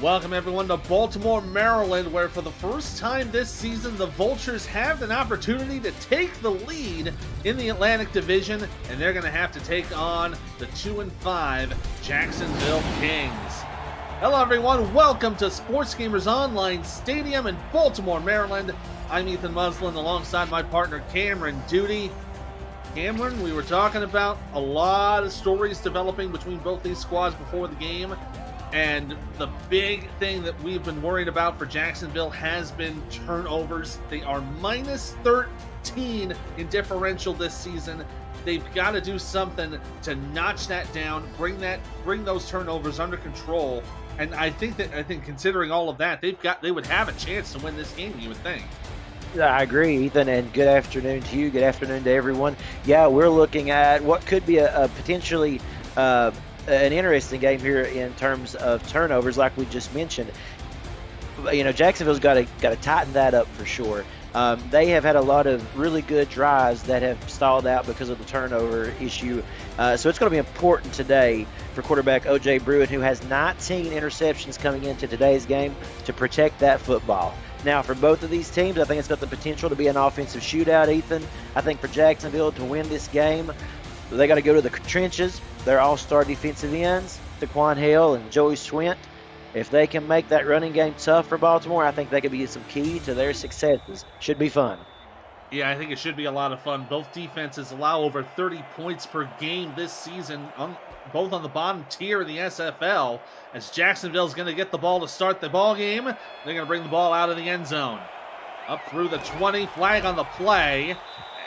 Welcome everyone to Baltimore, Maryland, where for the first time this season, the Vultures have an opportunity to take the lead in the Atlantic Division, and they're going to have to take on the 2-5 Jacksonville Kings. Hello everyone, welcome to Sports Gamers Online Stadium in Baltimore, Maryland. I'm Ethan Muslin alongside my partner Cameron Duty. Cameron, we were talking about a lot of stories developing between both these squads before the game. And the big thing that we've been worried about for Jacksonville has been turnovers. They are minus 13 in differential this season. They've got to do something to notch that down, bring those turnovers under control. And I think considering all of that, they would have a chance to win this game, you would think. Yeah, I agree, Ethan, and good afternoon to you. Good afternoon to everyone. Yeah, we're looking at what could be a potentially an interesting game here in terms of turnovers, like we just mentioned. You know, Jacksonville's got to tighten that up for sure. They have had a lot of really good drives that have stalled out because of the turnover issue. So it's going to be important today for quarterback O.J. Bruin, who has 19 interceptions coming into today's game, to protect that football. Now, for both of these teams, I think it's got the potential to be an offensive shootout, Ethan. I think for Jacksonville to win this game, they got to go to the trenches. Their all-star defensive ends, Daquan Hale and Joey Swint. If they can make that running game tough for Baltimore, I think they could be some key to their successes. Should be fun. Yeah, I think it should be a lot of fun. Both defenses allow over 30 points per game this season, both on the bottom tier of the SFL. As Jacksonville's going to get the ball to start the ball game, they're going to bring the ball out of the end zone. Up through the 20, flag on the play,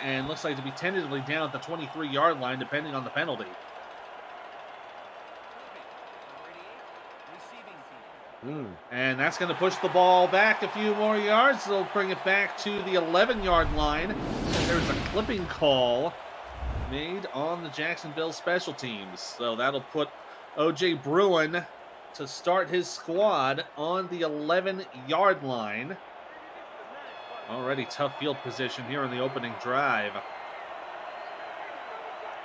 and looks like to be tentatively down at the 23-yard line, depending on the penalty. And that's going to push the ball back a few more yards. They'll bring it back to the 11-yard line. And there's a clipping call made on the Jacksonville special teams. So that'll put O.J. Bruin to start his squad on the 11-yard line. Already tough field position here in the opening drive.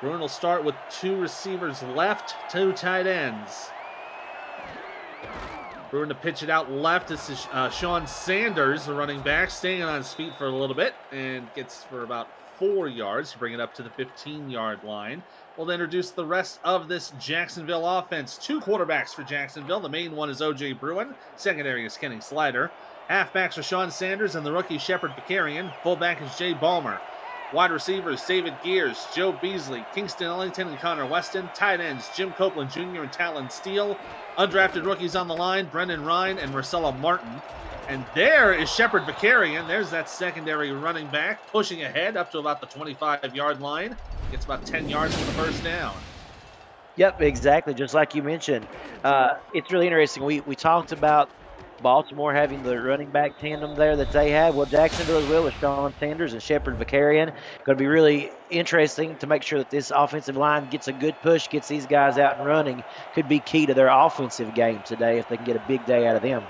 Bruin will start with two receivers left, two tight ends. Bruin to pitch it out left. This is Sean Sanders, the running back, staying on his feet for a little bit and gets for about 4 yards to bring it up to the 15-yard line. We'll introduce the rest of this Jacksonville offense. Two quarterbacks for Jacksonville. The main one is O.J. Bruin. Secondary is Kenny Slider. Halfbacks are Sean Sanders and the rookie Shepard Vicarian. Fullback is Jay Ballmer. Wide receivers, David Gears, Joe Beasley, Kingston Ellington, and Connor Weston. Tight ends, Jim Copeland Jr. and Talon Steele. Undrafted rookies on the line, Brendan Ryan and Marcella Martin. And there is Shepard Vicarian. There's that secondary running back, pushing ahead up to about the 25-yard line. Gets about 10 yards for the first down. Yep, exactly, just like you mentioned. It's really interesting. We talked about Baltimore having the running back tandem there that they have. Well, Jacksonville as well with Sean Sanders and Shepard Vicarian. Going to be really interesting to make sure that this offensive line gets a good push, gets these guys out and running. Could be key to their offensive game today if they can get a big day out of them.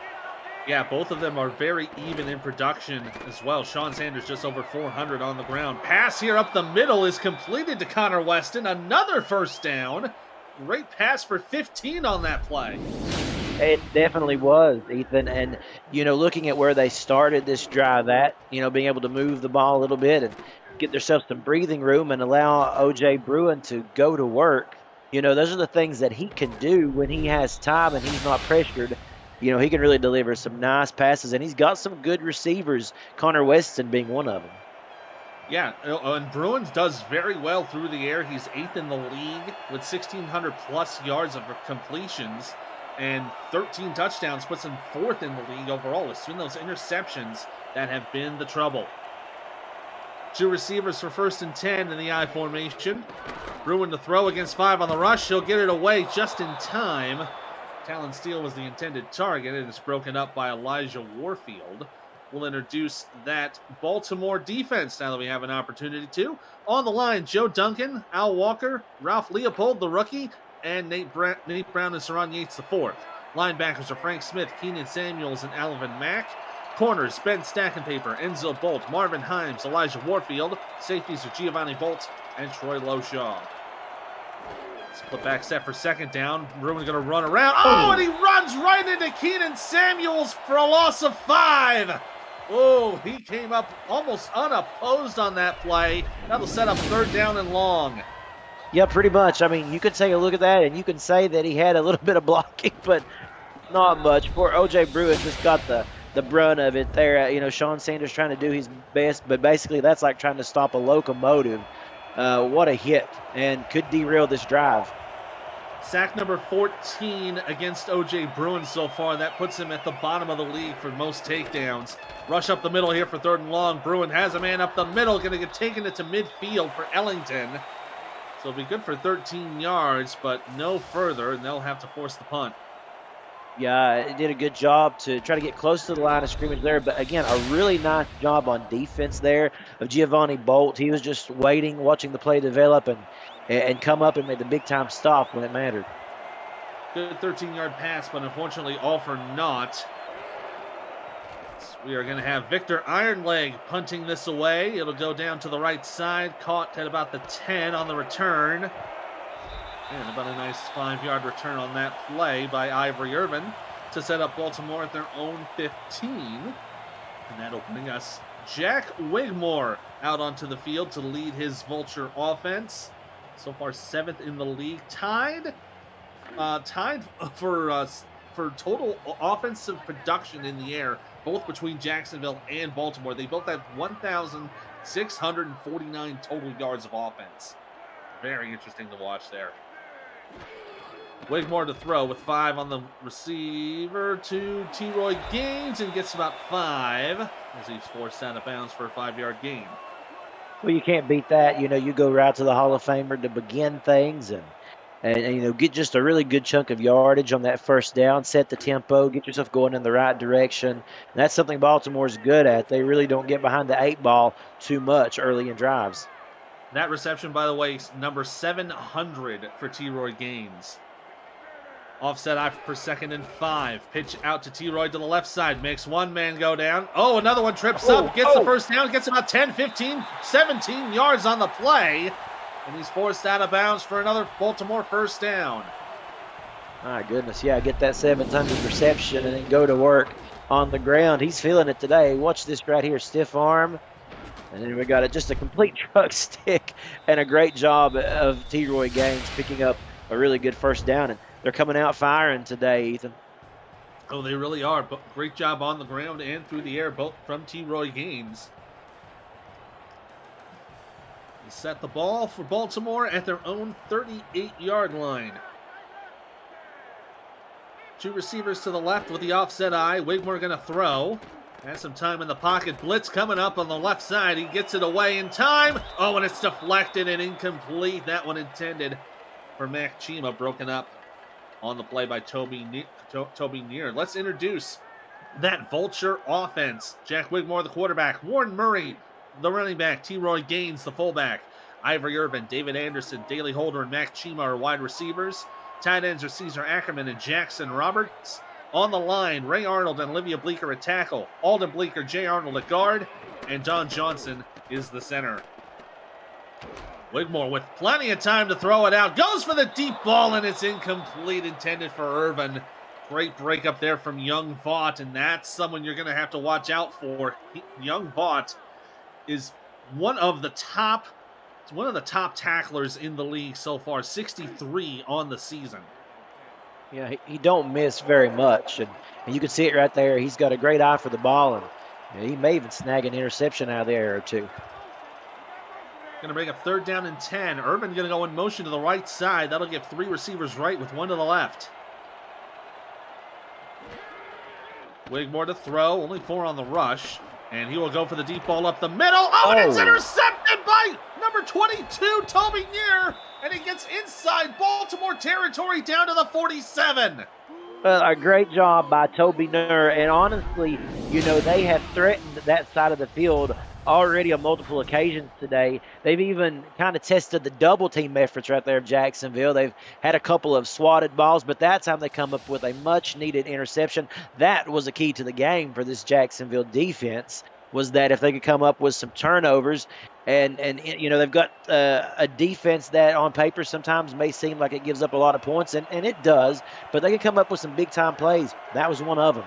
Yeah, both of them are very even in production as well. Sean Sanders just over 400 on the ground. Pass here up the middle is completed to Connor Weston. Another first down. Great pass for 15 on that play. It definitely was, Ethan. And, you know, looking at where they started this drive at, you know, being able to move the ball a little bit and get themselves some breathing room and allow O.J. Bruin to go to work, you know, those are the things that he can do when he has time and he's not pressured. You know, he can really deliver some nice passes, and he's got some good receivers, Connor Weston being one of them. Yeah, and Bruin does very well through the air. He's 8th in the league with 1,600-plus yards of completions. And 13 touchdowns, puts him 4th in the league overall. It's been those interceptions that have been the trouble. Two receivers for 1st and 10 in the I formation. Bruin to throw against 5 on the rush. He'll get it away just in time. Talon Steele was the intended target. It is broken up by Elijah Warfield. We'll introduce that Baltimore defense now that we have an opportunity to. On the line, Joe Duncan, Al Walker, Ralph Leopold, the rookie, and Nate Brown and Saron Yates IV. Linebackers are Frank Smith, Keenan Samuels, and Alvin Mack. Corners, Ben Stackenpaper, Enzo Bolt, Marvin Himes, Elijah Warfield. Safeties are Giovanni Bolt and Troy Loshaw. Split back set for second down. Bruin's going to run around. Oh, and he runs right into Keenan Samuels for a loss of 5. Oh, he came up almost unopposed on that play. That'll set up 3rd down and long. Yeah, pretty much. I mean, you could take a look at that, and you can say that he had a little bit of blocking, but not much. Poor O.J. Bruin just got the brunt of it there. You know, Sean Sanders trying to do his best, but basically that's like trying to stop a locomotive. What a hit, and could derail this drive. Sack number 14 against O.J. Bruin so far. That puts him at the bottom of the league for most takedowns. Rush up the middle here for 3rd and long. Bruin has a man up the middle, going to get taken it to midfield for Ellington. So it'll be good for 13 yards, but no further, and they'll have to force the punt. Yeah, it did a good job to try to get close to the line of scrimmage there. But again, a really nice job on defense there of Giovanni Bolt. He was just waiting, watching the play develop, and come up and made the big-time stop when it mattered. Good 13-yard pass, but unfortunately all for naught. So we are going to have Victor Ironleg punting this away. It'll go down to the right side, caught at about the 10 on the return. And about a nice 5-yard return on that play by Ivory Irvin to set up Baltimore at their own 15. And that'll bring us Jack Wigmore out onto the field to lead his Vulture offense. So far 7th in the league, tied for total offensive production in the air, both between Jacksonville and Baltimore. They both have 1,649 total yards of offense. Very interesting to watch there. Wigmore to throw with 5 on the receiver to T-Roy Gaines, and gets about 5 as he's forced out of bounds for a 5-yard gain. Well, you can't beat that. You know, you go right to the Hall of Famer to begin things and you know, get just a really good chunk of yardage on that first down, set the tempo, get yourself going in the right direction. And that's something Baltimore's good at. They really don't get behind the 8 ball too much early in drives. That reception, by the way, is number 700 for T-Roy Gaines. Offset I for 2nd and 5. Pitch out to T-Roy to the left side. Makes one man go down. Oh, another one trips up. Gets the first down. Gets about 10, 15, 17 yards on the play. And he's forced out of bounds for another Baltimore first down. My goodness, yeah, get that 700 reception and then go to work on the ground. He's feeling it today. Watch this right here, stiff arm. And then we got just a complete truck stick and a great job of T-Roy Gaines picking up a really good first down. And they're coming out firing today, Ethan. Oh, they really are. But great job on the ground and through the air, both from T-Roy Gaines. They set the ball for Baltimore at their own 38-yard line. 2 receivers to the left with the offset eye. Wigmore going to throw. Has some time in the pocket. Blitz coming up on the left side. He gets it away in time. Oh, and it's deflected and incomplete. That one intended for Mac Chima, broken up on the play by Toby Neer. Let's introduce that Vulture offense. Jack Wigmore, the quarterback. Warren Murray, the running back. T-Roy Gaines, the fullback. Ivory Irvin, David Anderson, Daley Holder, and Mac Chima are wide receivers. Tight ends are Caesar Ackerman and Jackson Roberts. On the line, Ray Arnold and Olivia Bleeker at tackle. Alden Bleeker, Jay Arnold at guard. And Don Johnson is the center. Wigmore with plenty of time to throw it out. Goes for the deep ball, and it's incomplete, intended for Irvin. Great break up there from Young Vaught, and that's someone you're going to have to watch out for. Young Vaught is one of the top tacklers in the league so far, 63 on the season. Yeah, he don't miss very much, and you can see it right there. He's got a great eye for the ball, and he may even snag an interception out of there or two. Going to bring up 3rd down and 10. Irvin going to go in motion to the right side. That'll give 3 receivers right with 1 to the left. Wigmore to throw, only 4 on the rush. And he will go for the deep ball up the middle. Oh, and it's intercepted by number 22, Toby Neer. And he gets inside Baltimore territory down to the 47. Well, a great job by Toby Neer. And honestly, you know, they have threatened that side of the field already on multiple occasions today. They've even kind of tested the double team efforts right there of Jacksonville. They've had a couple of swatted balls, but that time they come up with a much needed interception. That was a key to the game for this Jacksonville defense. was that if they could come up with some turnovers, and you know they've got a defense that on paper sometimes may seem like it gives up a lot of points, and it does, but they could come up with some big time plays. That was one of them.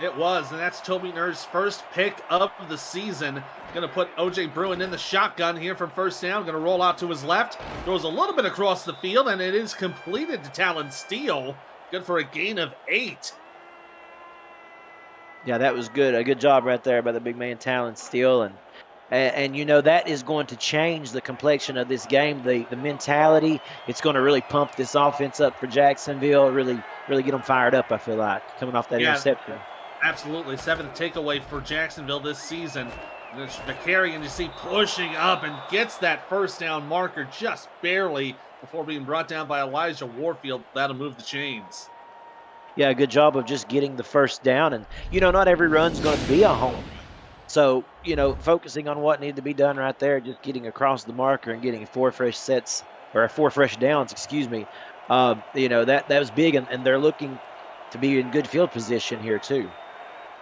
It was, and that's Toby Nur's first pick of the season. Going to put O.J. Bruin in the shotgun here from first down. Going to roll out to his left. Throws a little bit across the field, and it is completed to Talon Steele. Good for a gain of 8. Yeah, that was good. A good job right there by the big man Talon Steele, and you know that is going to change the complexion of this game. The mentality, it's going to really pump this offense up for Jacksonville. Really get them fired up. I feel like coming off that interception. Absolutely. 7th takeaway for Jacksonville this season. McCarrigan, you see, pushing up and gets that first down marker just barely before being brought down by Elijah Warfield. That'll move the chains. Yeah, good job of just getting the first down. And, you know, not every run's going to be a home. So, you know, focusing on what needed to be done right there, just getting across the marker and getting 4 fresh sets, or 4 fresh downs, excuse me. You know, that was big, and they're looking to be in good field position here, too.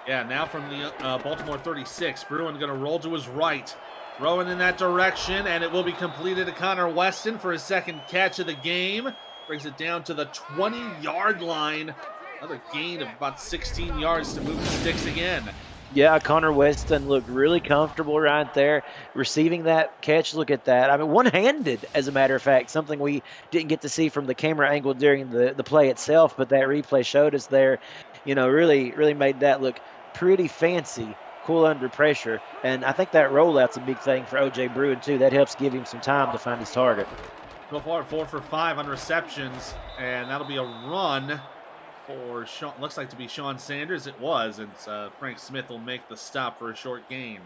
Yeah, now from the Baltimore 36, Bruin going to roll to his right. Throwing in that direction, and it will be completed to Connor Weston for his second catch of the game. Brings it down to the 20-yard line. Another gain of about 16 yards to move the sticks again. Yeah, Connor Weston looked really comfortable right there, receiving that catch. Look at that. I mean, one-handed, as a matter of fact, something we didn't get to see from the camera angle during the play itself, but that replay showed us there. You know, really made that look pretty fancy, cool under pressure. And I think that rollout's a big thing for O.J. Bruin, too. That helps give him some time to find his target. So far, 4 for 5 on receptions, and that'll be a run for Sean, looks like to be Sean Sanders. It was, and Frank Smith will make the stop for a short gain.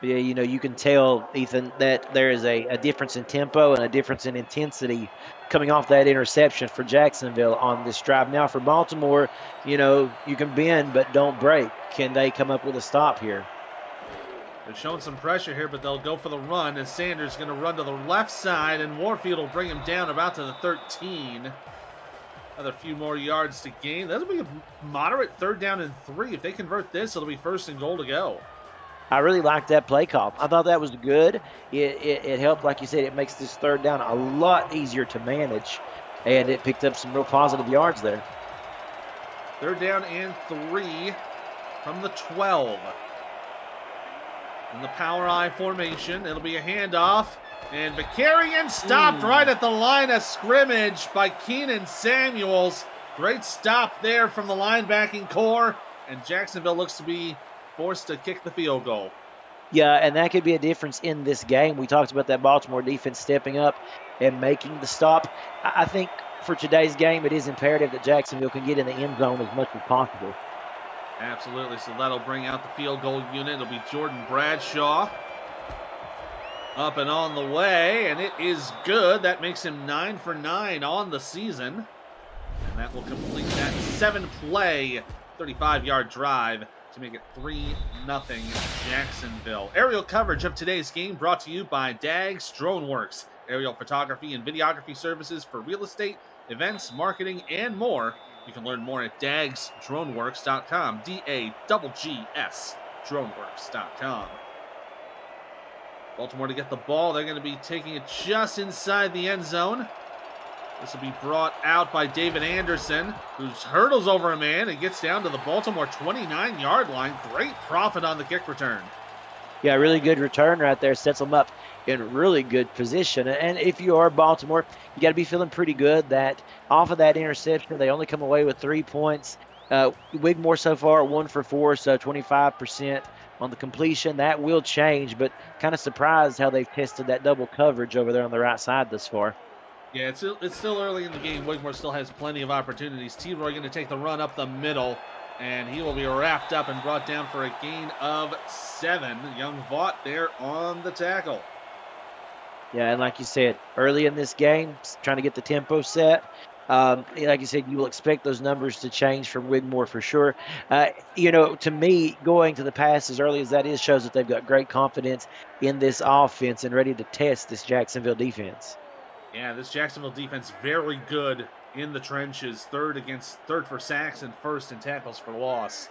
Yeah, you know, you can tell, Ethan, that there is a difference in tempo and a difference in intensity coming off that interception for Jacksonville on this drive. Now for Baltimore, you know, you can bend but don't break. Can they come up with a stop here? They're showing some pressure here, but they'll go for the run, and Sanders is going to run to the left side, and Warfield will bring him down about to the 13. Another few more yards to gain. That'll be a moderate 3rd down and 3. If they convert this, it'll be 1st and goal to go. I really liked that play call. I thought that was good. It helped, like you said, it makes this 3rd down a lot easier to manage, and it picked up some real positive yards there. 3rd down and 3 from the 12. In the power I formation, it'll be a handoff. And Vicarian stopped right at the line of scrimmage by Keenan Samuels. Great stop there from the linebacking core. And Jacksonville looks to be forced to kick the field goal. Yeah, and that could be a difference in this game. We talked about that Baltimore defense stepping up and making the stop. I think for today's game, it is imperative that Jacksonville can get in the end zone as much as possible. Absolutely. So that'll bring out the field goal unit. It'll be Jordan Bradshaw. Up and on the way, and it is good. That makes him 9 for 9 on the season. And that will complete that 7-play, 35-yard drive to make it 3-0 Jacksonville. Aerial coverage of today's game brought to you by Dags Droneworks. Aerial photography and videography services for real estate, events, marketing, and more. You can learn more at dagsdroneworks.com. DAGGS droneworks.com. Baltimore to get the ball. They're going to be taking it just inside the end zone. This will be brought out by David Anderson, who hurdles over a man and gets down to the Baltimore 29-yard line. Great profit on the kick return. Yeah, really good return right there. Sets them up in really good position. And if you are Baltimore, you got to be feeling pretty good that off of that interception, they only come away with 3 points. Wigmore so far 1 for 4, so 25% on the completion. That will change, but kind of surprised how they've tested that double coverage over there on the right side this far. Yeah, it's still early in the game. Wigmore still has plenty of opportunities. T-Roy going to take the run up the middle, and he will be wrapped up and brought down for a gain of 7. Young Vaught there on the tackle. Yeah, and like you said, early in this game, trying to get the tempo set. Like you said, you will expect those numbers to change from Wigmore for sure. You know, to me, going to the pass as early as that is shows that they've got great confidence in this offense and ready to test this Jacksonville defense. Yeah, this Jacksonville defense very good in the trenches. Third for sacks and 1st in tackles for loss.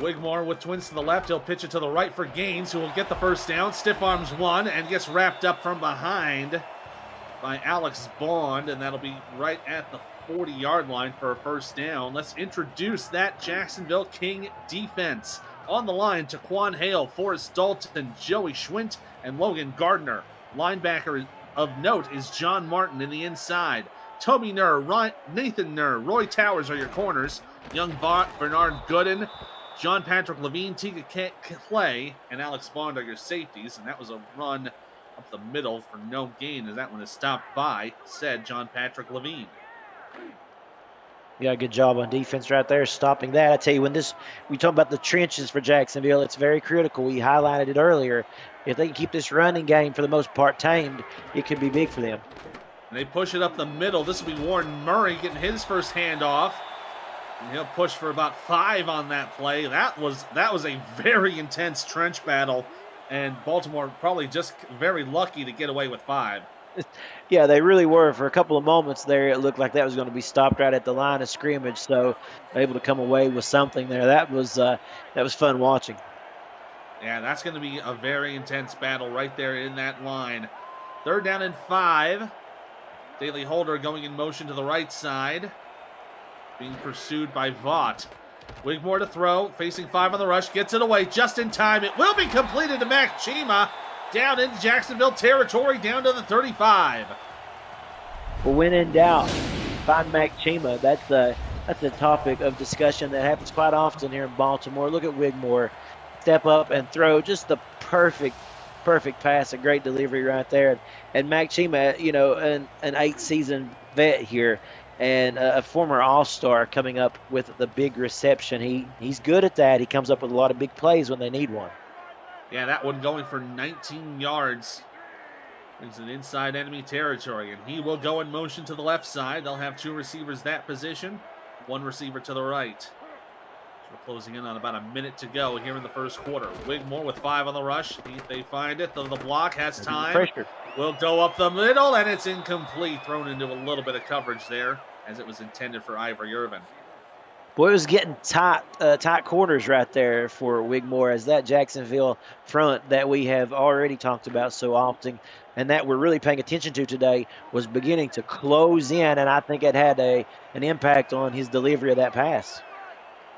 Wigmore with twins to the left. He'll pitch it to the right for Gaines, who will get the first down. Stiff arms one and gets wrapped up from behind by Alex Bond, and that'll be right at the 40-yard line for a first down. Let's introduce that Jacksonville King defense. On the line, Taquan Hale, Forrest Dalton, Joey Schwint, and Logan Gardner. Linebacker of note is John Martin in the inside. Toby Nurr, Nathan Nurr, Roy Towers are your corners. Young Bernard Gooden, John Patrick Levine, Tika Clay, and Alex Bond are your safeties. And that was a run up the middle for no gain, as that one is stopped by, said John Patrick Levine. Yeah, good job on defense right there, stopping that. I tell you, when we talk about the trenches for Jacksonville, it's very critical. We highlighted it earlier. If they can keep this running game for the most part tamed, it could be big for them. And they push it up the middle. This will be Warren Murray getting his first handoff. And he'll push for about 5 on that play. That was a very intense trench battle, and Baltimore probably just very lucky to get away with 5. Yeah, they really were. For a couple of moments there, it looked like that was going to be stopped right at the line of scrimmage, so able to come away with something there. That was fun watching. Yeah, that's going to be a very intense battle right there in that line. 3rd down and 5. Daley Holder going in motion to the right side, being pursued by Vaught. Wigmore to throw, facing 5 on the rush, gets it away just in time. It will be completed to Mac Chima, down into Jacksonville territory, down to the 35. Well, when in doubt, find Mac Chima. That's a topic of discussion that happens quite often here in Baltimore. Look at Wigmore step up and throw just the perfect pass, a great delivery right there. And Mac Chima, you know, an 8-season vet here and a former All-Star coming up with the big reception. He's good at that. He comes up with a lot of big plays when they need one. Yeah, that one going for 19 yards. Brings it inside enemy territory, and he will go in motion to the left side. They'll have 2 receivers that position, 1 receiver to the right. We're closing in on about a minute to go here in the first quarter. Wigmore with 5 on the rush. They find it. The block has time. Pressure. Will go up the middle, and it's incomplete. Thrown into a little bit of coverage there, as it was intended for Ivory Irvin. Boy, it was getting tight quarters right there for Wigmore, as that Jacksonville front that we have already talked about so often and that we're really paying attention to today was beginning to close in, and I think it had an impact on his delivery of that pass.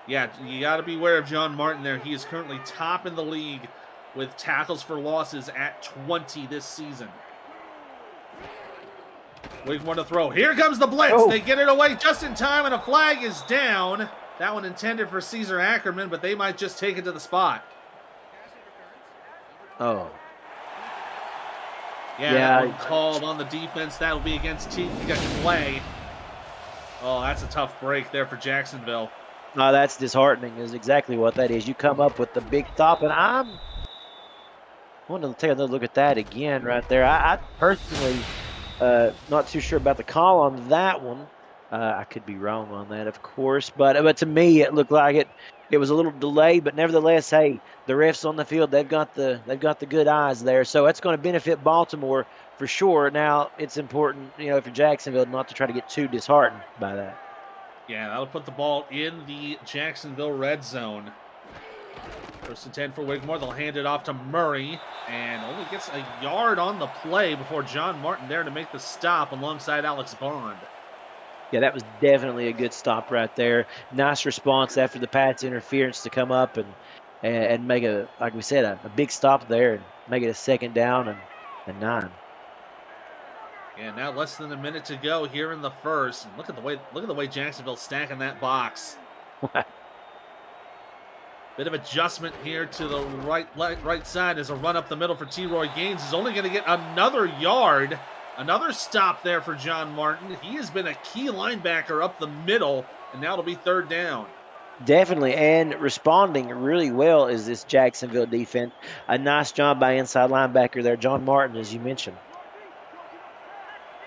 Yeah, you got to be aware of John Martin there. He is currently top in the league with tackles for losses at 20 this season. Wigmore to throw. Here comes the blitz. Oh. They get it away just in time, and a flag is down. That one intended for Caesar Ackerman, but they might just take it to the spot. Oh. Yeah, that one called on the defense. That'll be against Tika Clay. Oh, that's a tough break there for Jacksonville. No, that's disheartening is exactly what that is. You come up with the big stop, and I want to take another look at that again right there. I personally not too sure about the call on that one. I could be wrong on that, of course, but to me it looked like it was a little delayed, but nevertheless, hey, the refs on the field, they've got the good eyes there, so that's going to benefit Baltimore for sure. Now it's important, for Jacksonville not to try to get too disheartened by that. Yeah, that'll put the ball in the Jacksonville red zone. First and 10 for Wigmore. They'll hand it off to Murray, and only gets a yard on the play before John Martin there to make the stop alongside Alex Bond. Yeah, that was definitely a good stop right there. Nice response after the pass interference to come up and make like we said, a big stop there and make it a second down and 9. And now less than a minute to go here in the first. And look at the way Jacksonville's stacking that box. Bit of adjustment here to the right side as a run up the middle for T-Roy Gaines is only going to get another yard. Another stop there for John Martin. He has been a key linebacker up the middle, and now it'll be 3rd down. Definitely, and responding really well is this Jacksonville defense. A nice job by inside linebacker there, John Martin, as you mentioned.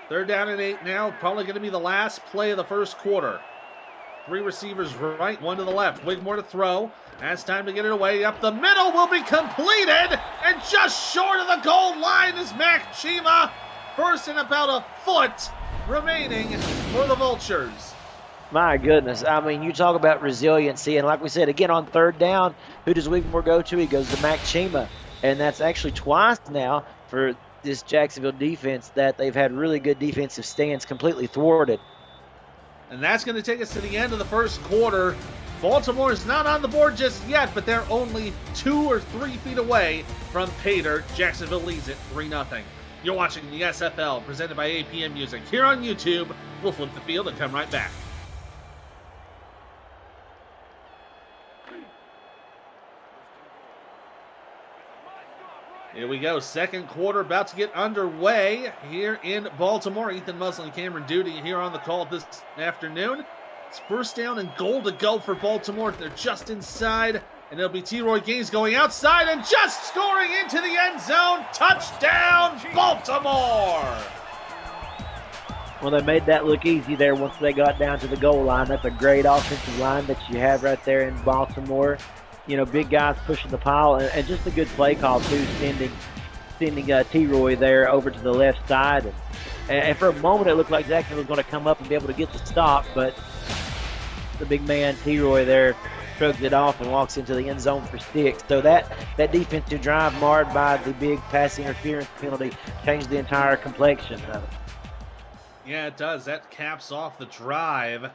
3rd down and 8 now. Probably going to be the last play of the first quarter. 3 receivers right, 1 to the left. Wigmore to throw. Has time to get it away. Up the middle will be completed. And just short of the goal line is Mac Chima. First and about a foot remaining for the Vultures. My goodness. I mean, you talk about resiliency. And like we said, again, on third down, who does Wigmore go to? He goes to Mac Chima. And that's actually twice now for this Jacksonville defense that they've had really good defensive stands completely thwarted. And that's going to take us to the end of the first quarter. Baltimore is not on the board just yet, but they're only 2 or 3 feet away from pay dirt. Jacksonville leads it 3-0. You're watching the SFL presented by APM Music here on YouTube. We'll flip the field and come right back. Here we go, second quarter about to get underway here in Baltimore. Ethan Muslin and Cameron Duty here on the call this afternoon. It's first down and goal to go for Baltimore. They're just inside, and it'll be T-Roy Gaines going outside and just scoring into the end zone. Touchdown, Baltimore! Well, they made that look easy there once they got down to the goal line. That's a great offensive line that you have right there in Baltimore. You know, big guys pushing the pile, and just a good play call, too, sending T-Roy there over to the left side. And for a moment, it looked like Jacksonville was going to come up and be able to get the stop, but the big man, T-Roy, there shrugs it off and walks into the end zone for 6. So that defensive drive marred by the big pass interference penalty changed the entire complexion of it. Yeah, it does. That caps off the drive.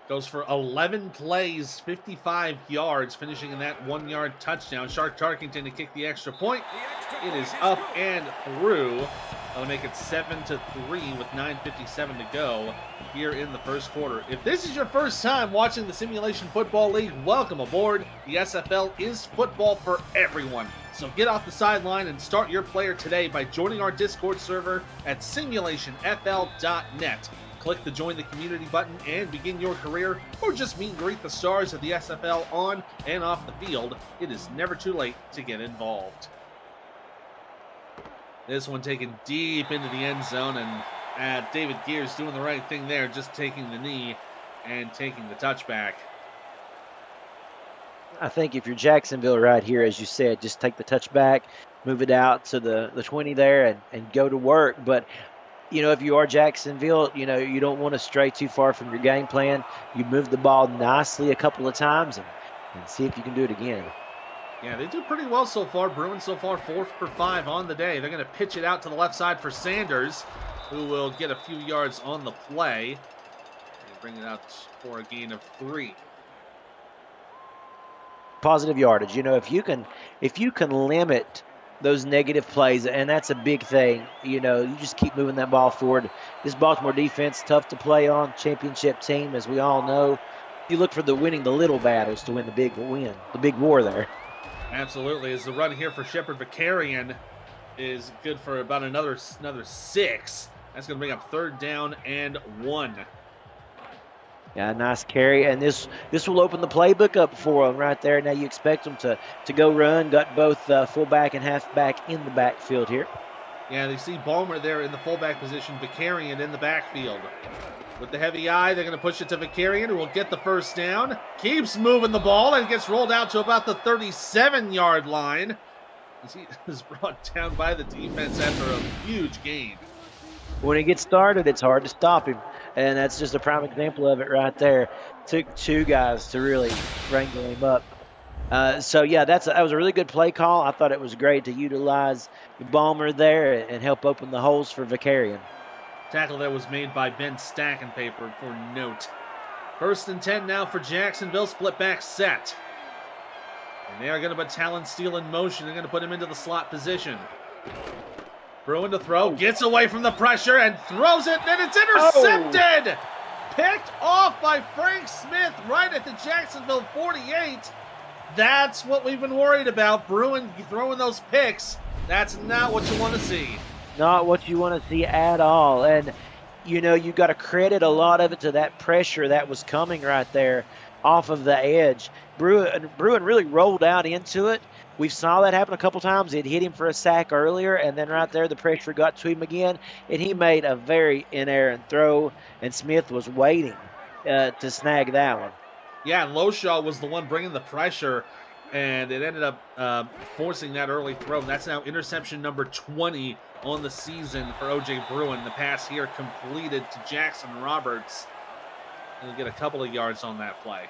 Goes for 11 plays, 55 yards, finishing in that 1-yard touchdown. Shark Tarkington to kick the extra point. It is up and through. That'll make it 7-3 with 9:57 to go here in the first quarter. If this is your first time watching the Simulation Football League, welcome aboard. The SFL is football for everyone. So get off the sideline and start your player today by joining our Discord server at simulationfl.net. Click the Join the Community button and begin your career, or just meet and greet the stars of the SFL on and off the field. It is never too late to get involved. This one taken deep into the end zone, and David Gears doing the right thing there, just taking the knee and taking the touchback. I think if you're Jacksonville right here, as you said, just take the touchback, move it out to the 20 there, and go to work. But you know, if you are Jacksonville, you know, you don't want to stray too far from your game plan. You move the ball nicely a couple of times and see if you can do it again. Yeah, they do pretty well so far. Bruins so far 4 for 5 on the day. They're going to pitch it out to the left side for Sanders, who will get a few yards on the play. And bring it out for a gain of 3. Positive yardage. You know, if you can limit those negative plays, and that's a big thing. You know, you just keep moving that ball forward. This Baltimore defense, tough to play on. Championship team, as we all know. You look for winning the little battles to win the big win, the big war there. Absolutely. As the run here for Shepard Vicarian is good for about another 6. That's going to bring up 3rd down and 1. Yeah, nice carry, and this will open the playbook up for them right there. Now you expect them to go run. Got both fullback and halfback in the backfield here. Yeah, they see Balmer there in the fullback position, Vicarian in the backfield. With the heavy eye, they're going to push it to Vicarian, who will get the first down. Keeps moving the ball and gets rolled out to about the 37-yard line. As he is brought down by the defense after a huge gain. When he gets started, it's hard to stop him. And that's just a prime example of it right there. Took 2 guys to really wrangle him up. So, yeah, that was a really good play call. I thought it was great to utilize the Balmer there and help open the holes for Vicarian. Tackle that was made by Ben Stackenpaper for note. 1st and 10 now for Jacksonville. Split back set. And they are going to put Talon Steele in motion. They're going to put him into the slot position. Bruin to throw, gets away from the pressure and throws it, and it's intercepted! Picked off by Frank Smith right at the Jacksonville 48. That's what we've been worried about. Bruin throwing those picks. That's not what you want to see. Not what you want to see at all. And, you know, you got to credit a lot of it to that pressure that was coming right there off of the edge. Bruin really rolled out into it. We saw that happen a couple times. It hit him for a sack earlier, and then right there the pressure got to him again, and he made a very inerrant throw, and Smith was waiting to snag that one. Yeah, Loshaw was the one bringing the pressure, and it ended up forcing that early throw. That's now interception number 20 on the season for O.J. Bruin. The pass here completed to Jackson Roberts. He'll get a couple of yards on that play.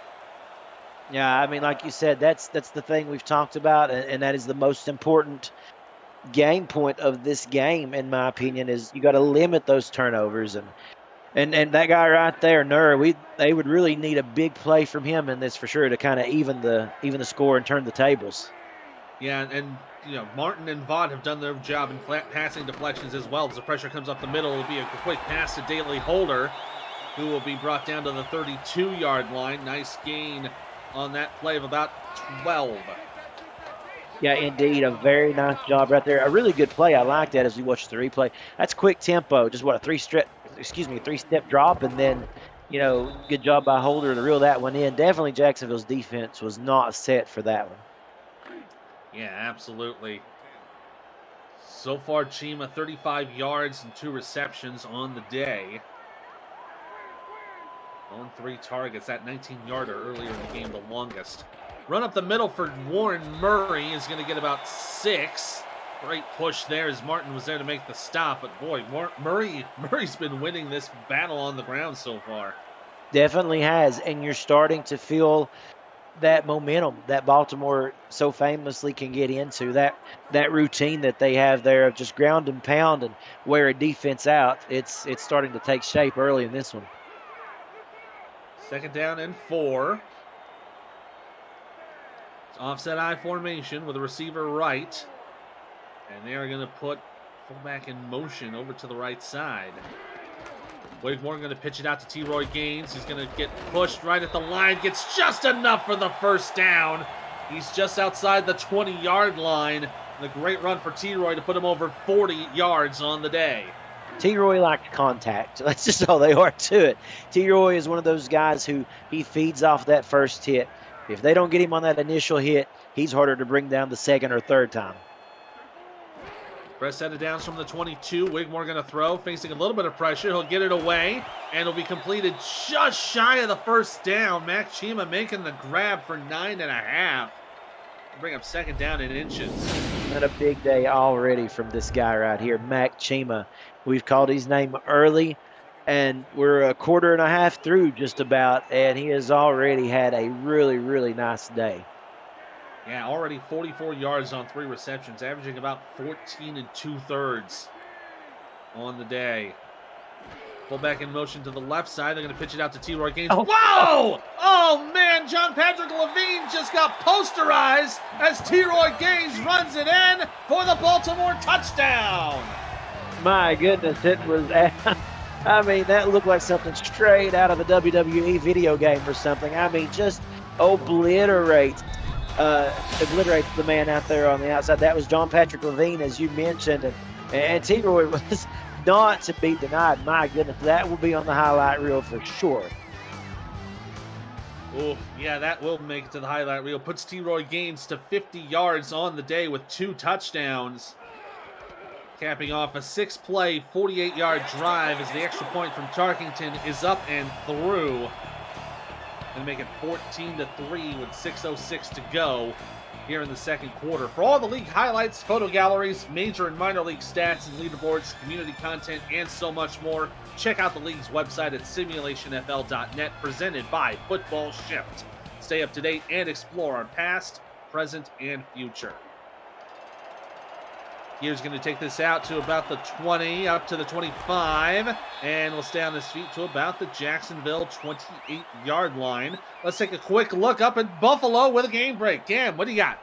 Yeah, I mean, like you said, that's the thing we've talked about, and that is the most important game point of this game, in my opinion, is you got to limit those turnovers. And that guy right there, they would really need a big play from him in this for sure to kind of even the score and turn the tables. Yeah, and Martin and Vaught have done their job in passing deflections as well. As the pressure comes up the middle, it'll be a quick pass to Daly Holder, who will be brought down to the 32-yard line. Nice gain on that play of about 12. Yeah, indeed, a very nice job right there. A really good play. I like that as we watch the replay. That's quick tempo. Just what, a three-step drop, and then, good job by Holder to reel that one in. Definitely Jacksonville's defense was not set for that one. Yeah, absolutely. So far, Chima, 35 yards and 2 receptions on the day. On 3 targets. That 19-yarder earlier in the game, the longest. Run up the middle for Warren Murray is going to get about 6. Great push there as Martin was there to make the stop. But boy, Murray's been winning this battle on the ground so far. Definitely has. And you're starting to feel that momentum that Baltimore so famously can get into. That routine that they have there of just ground and pound and wear a defense out. It's starting to take shape early in this one. 2nd down and 4. Offset I formation with a receiver right. And they are going to put fullback in motion over to the right side. Wigmore going to pitch it out to T-Roy Gaines. He's going to get pushed right at the line. Gets just enough for the first down. He's just outside the 20-yard line. And a great run for T-Roy to put him over 40 yards on the day. T-Roy liked contact. That's just all they are to it. T-Roy is one of those guys who he feeds off that first hit. If they don't get him on that initial hit, he's harder to bring down the second or third time. Press set it down from the 22. Wigmore going to throw, facing a little bit of pressure. He'll get it away, and it'll be completed just shy of the first down. Mac Chima making the grab for 9.5. Bring up 2nd down in inches. And a big day already from this guy right here, Mac Chima. We've called his name early, and we're a quarter and a half through just about, and he has already had a really, really nice day. Yeah, already 44 yards on 3 receptions, averaging about 14 2/3 on the day. Fullback in motion to the left side. They're going to pitch it out to T-Roy Gaines. Oh. Whoa! Oh, man, John Patrick Levine just got posterized as T-Roy Gaines runs it in for the Baltimore touchdown. My goodness, it was, I mean, that looked like something straight out of a WWE video game or something. I mean, just obliterates the man out there on the outside. That was John Patrick Levine, as you mentioned, and T-Roy was not to be denied. My goodness, that will be on the highlight reel for sure. Oh, yeah, that will make it to the highlight reel. Puts T-Roy Gaines to 50 yards on the day with 2 touchdowns. Capping off a 6-play, 48-yard drive as the extra point from Tarkington is up and through. And make it 14-3 with 6:06 to go here in the second quarter. For all the league highlights, photo galleries, major and minor league stats and leaderboards, community content, and so much more, check out the league's website at simulationfl.net, presented by Football Shift. Stay up to date and explore our past, present, and future. Gear's going to take this out to about the 20, up to the 25, and will stay on his feet to about the Jacksonville 28-yard line. Let's take a quick look up at Buffalo with a game break. Cam, what do you got?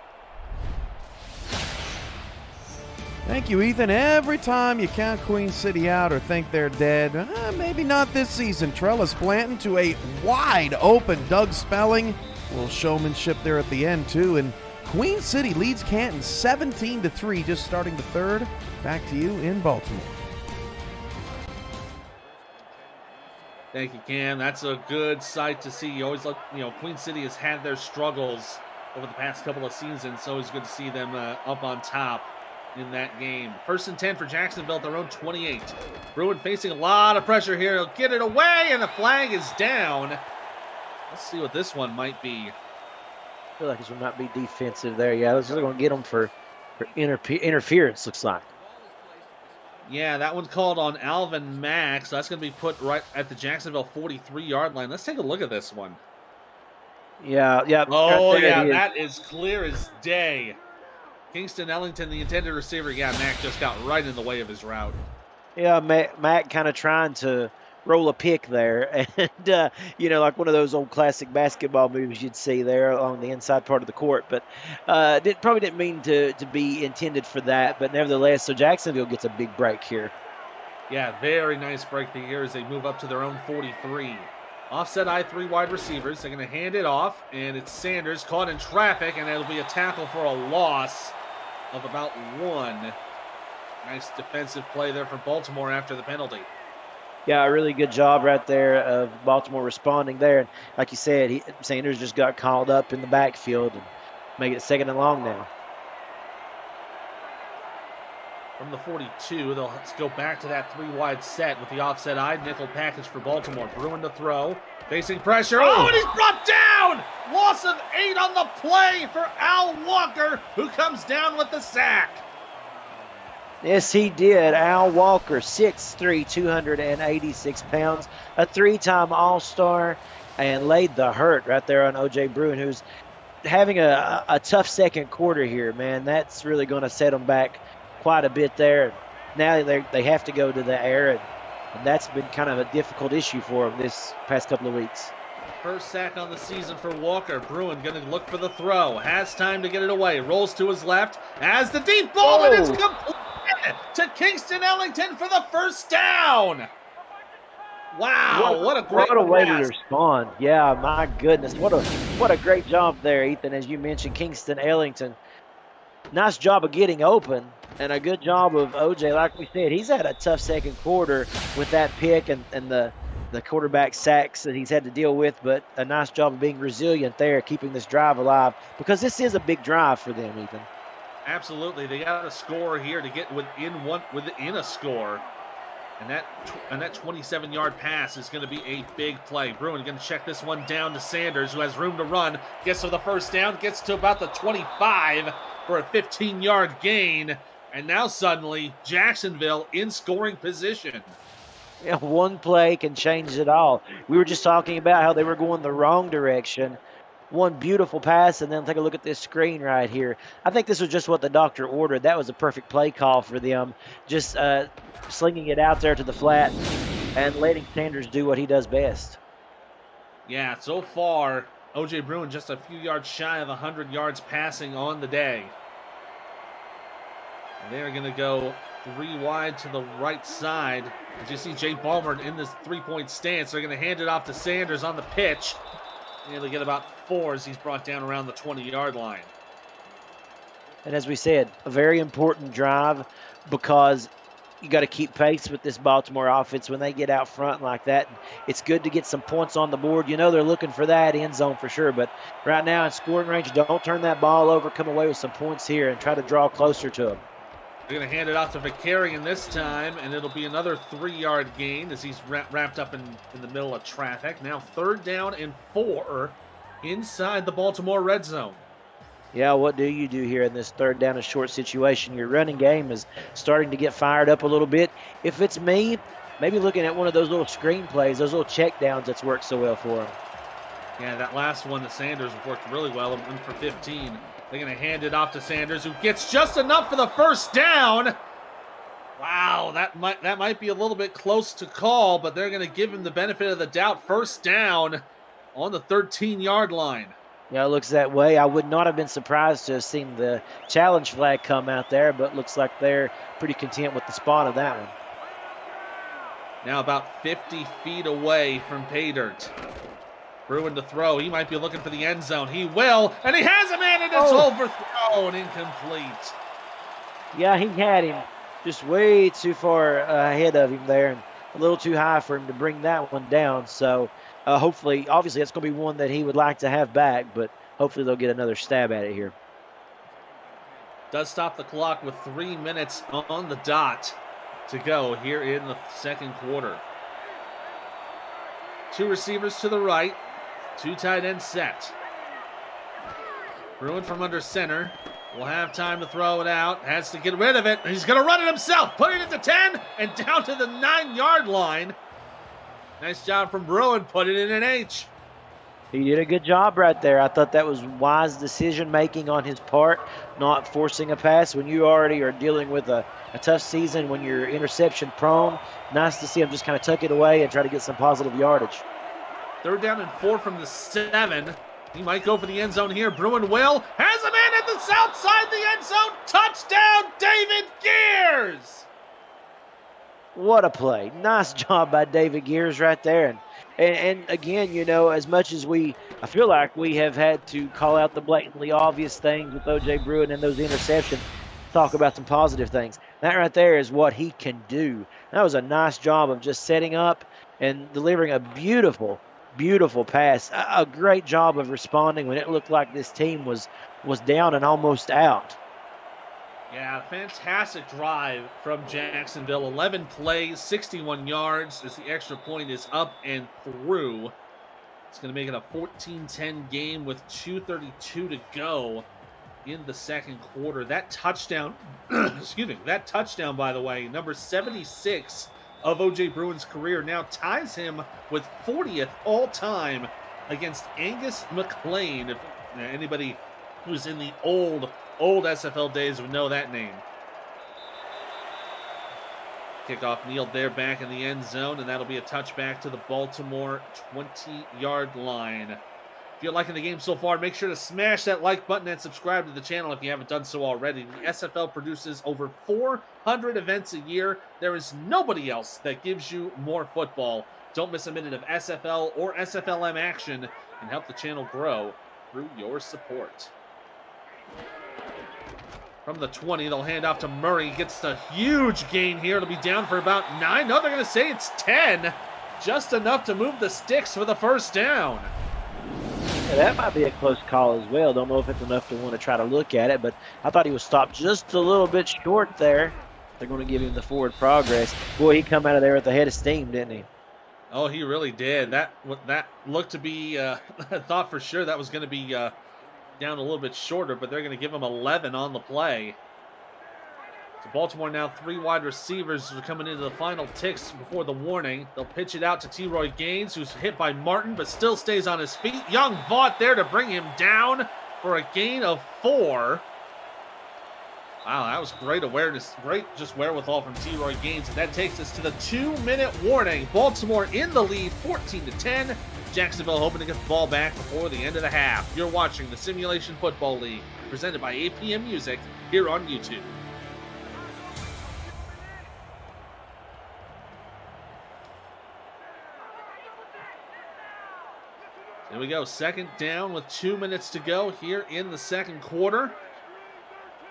Thank you, Ethan. Every time you count Queen City out or think they're dead, maybe not this season. Trellis Blanton to a wide open Doug Spelling. A little showmanship there at the end, too, and Queen City leads Canton 17-3, just starting the third. Back to you in Baltimore. Thank you, Cam. That's a good sight to see. You always look, Queen City has had their struggles over the past couple of seasons, so it's good to see them up on top in that game. 1st and 10 for Jacksonville at their own 28. Bruin facing a lot of pressure here. He'll get it away, and the flag is down. Let's see what this one might be. I feel like this one might be defensive there. Yeah, they're going to get them for interference, looks like. Yeah, that one's called on Alvin Mack, so that's going to be put right at the Jacksonville 43-yard line. Let's take a look at this one. Yeah, right Oh, there yeah, it is. that is clear as day. Kingston Ellington, the intended receiver. Yeah, Mack just got right in the way of his route. Yeah, Matt kind of trying to roll a pick there, and like one of those old classic basketball moves you'd see there along the inside part of the court. But probably didn't mean to be intended for that. But nevertheless, so Jacksonville gets a big break here. Yeah, very nice break here as they move up to their own 43. Offset I, 3 wide receivers. They're going to hand it off, and it's Sanders caught in traffic, and it'll be a tackle for a loss of about 1. Nice defensive play there for Baltimore after the penalty. Yeah, a really good job right there of Baltimore responding there. And like you said, Sanders just got called up in the backfield and make it 2nd and long now. From the 42, they'll go back to that 3-wide set with the offset I nickel package for Baltimore. Bruin to throw, facing pressure. Oh, and he's brought down! Loss of 8 on the play for Al Walker, who comes down with the sack. Yes, he did. Al Walker, 6'3", 286 pounds, a 3-time All-Star, and laid the hurt right there on O.J. Bruin, who's having a tough second quarter here, man. That's really going to set them back quite a bit there. Now they have to go to the air, and that's been kind of a difficult issue for them this past couple of weeks. First sack on the season for Walker. Bruin going to look for the throw. Has time to get it away. Rolls to his left. Has the deep ball, and it's complete to Kingston Ellington for the first down. Wow, what a great way to respond. Yeah, my goodness. What a great job there, Ethan, as you mentioned, Kingston Ellington. Nice job of getting open, and a good job of OJ. Like we said, he's had a tough second quarter with that pick and the quarterback sacks that he's had to deal with, but a nice job of being resilient there, keeping this drive alive, because this is a big drive for them, Ethan. Absolutely. They got a score here to get within a score. And that 27-yard pass is going to be a big play. Bruin going to check this one down to Sanders, who has room to run. Gets to the first down, gets to about the 25 for a 15-yard gain. And now suddenly, Jacksonville in scoring position. Yeah, one play can change it all. We were just talking about how they were going the wrong direction. One beautiful pass, and then take a look at this screen right here. I think this was just what the doctor ordered. That was a perfect play call for them. Just slinging it out there to the flat and letting Sanders do what he does best. Yeah, so far, O.J. Bruin just a few yards shy of 100 yards passing on the day. And they're going to go 3 wide to the right side. As you see Jay Ballmer in this 3-point stance, they're going to hand it off to Sanders on the pitch. And they get about 4 as he's brought down around the 20-yard line. And as we said, a very important drive because you got to keep pace with this Baltimore offense when they get out front like that. It's good to get some points on the board. You know they're looking for that end zone for sure, but right now in scoring range, don't turn that ball over. Come away with some points here and try to draw closer to them. They're going to hand it off to Vicarian this time, and it'll be another 3-yard gain as he's wrapped up in the middle of traffic. Now 3rd down and 4 inside the Baltimore red zone. Yeah, what do you do here in this 3rd down and short situation? Your running game is starting to get fired up a little bit. If it's me, maybe looking at one of those little screen plays, those little check downs that's worked so well for him. Yeah, that last one to Sanders worked really well, and 1 for 15. They're going to hand it off to Sanders, who gets just enough for the first down. Wow, that might be a little bit close to call, but they're going to give him the benefit of the doubt. First down on the 13-yard line. Yeah, it looks that way. I would not have been surprised to have seen the challenge flag come out there, but looks like they're pretty content with the spot of that one. Now about 50 feet away from pay dirt. Bruin to throw. He might be looking for the end zone. He will, and he has a man, and it's overthrown, incomplete. Yeah, he had him just way too far ahead of him there, and a little too high for him to bring that one down. So hopefully, obviously, that's going to be one that he would like to have back, but hopefully they'll get another stab at it here. Does stop the clock with 3 minutes on the dot to go here in the second quarter. 2 receivers to the right. 2 tight ends set. Bruin from under center. will have time to throw it out. Has to get rid of it. He's going to run it himself. Putting it to 10 and down to the 9-yard line. Nice job from Bruin. Put it in an H. He did a good job right there. I thought that was wise decision-making on his part, not forcing a pass when you already are dealing with a tough season, when you're interception-prone. Nice to see him just kind of tuck it away and try to get some positive yardage. 3rd down and 4 from the 7. He might go for the end zone here. Bruin will. Has a man at the south side of the end zone. Touchdown, David Gears! What a play. Nice job by David Gears right there. And again, you know, as much as I feel like we have had to call out the blatantly obvious things with O.J. Bruin and those interceptions, talk about some positive things. That right there is what he can do. That was a nice job of just setting up and delivering a beautiful, beautiful pass. A great job of responding when it looked like this team was down and almost out. Yeah, fantastic drive from Jacksonville. 11 plays, 61 yards as the extra point is up and through. It's going to make it a 14-10 game with 2:32 to go in the second quarter. That touchdown, that touchdown, by the way, number 76 of O.J. Bruin's career, now ties him with 40th all-time against Angus McLean. If anybody who's in the old SFL days would know that name. Kickoff kneeled there back in the end zone, and that'll be a touchback to the Baltimore 20-yard line. If you're liking the game so far, make sure to smash that like button and subscribe to the channel if you haven't done so already. The SFL produces over 400 events a year. There is nobody else that gives you more football. Don't miss a minute of SFL or SFLM action and help the channel grow through your support. From the 20, they'll hand off to Murray. Gets a huge gain here. It'll be down for about 9. No, they're going to say it's 10. Just enough to move the sticks for the first down. Yeah, that might be a close call as well. Don't know if it's enough to want to try to look at it, but I thought he was stopped just a little bit short there. They're going to give him the forward progress. Boy, he come out of there with a head of steam, didn't he? Oh, he really did. That looked to be, I thought for sure that was going to be down a little bit shorter, but they're going to give him 11 on the play. So Baltimore now 3 wide receivers are coming into the final ticks before the warning. They'll pitch it out to T-Roy Gaines, who's hit by Martin, but still stays on his feet. Young Vaught there to bring him down for a gain of 4. Wow, that was great awareness, great just wherewithal from T-Roy Gaines, and that takes us to the 2-minute warning. Baltimore in the lead, 14-10. Jacksonville hoping to get the ball back before the end of the half. You're watching the Simulation Football League, presented by APM Music, here on YouTube. Here we go, 2nd down with 2 minutes to go here in the second quarter.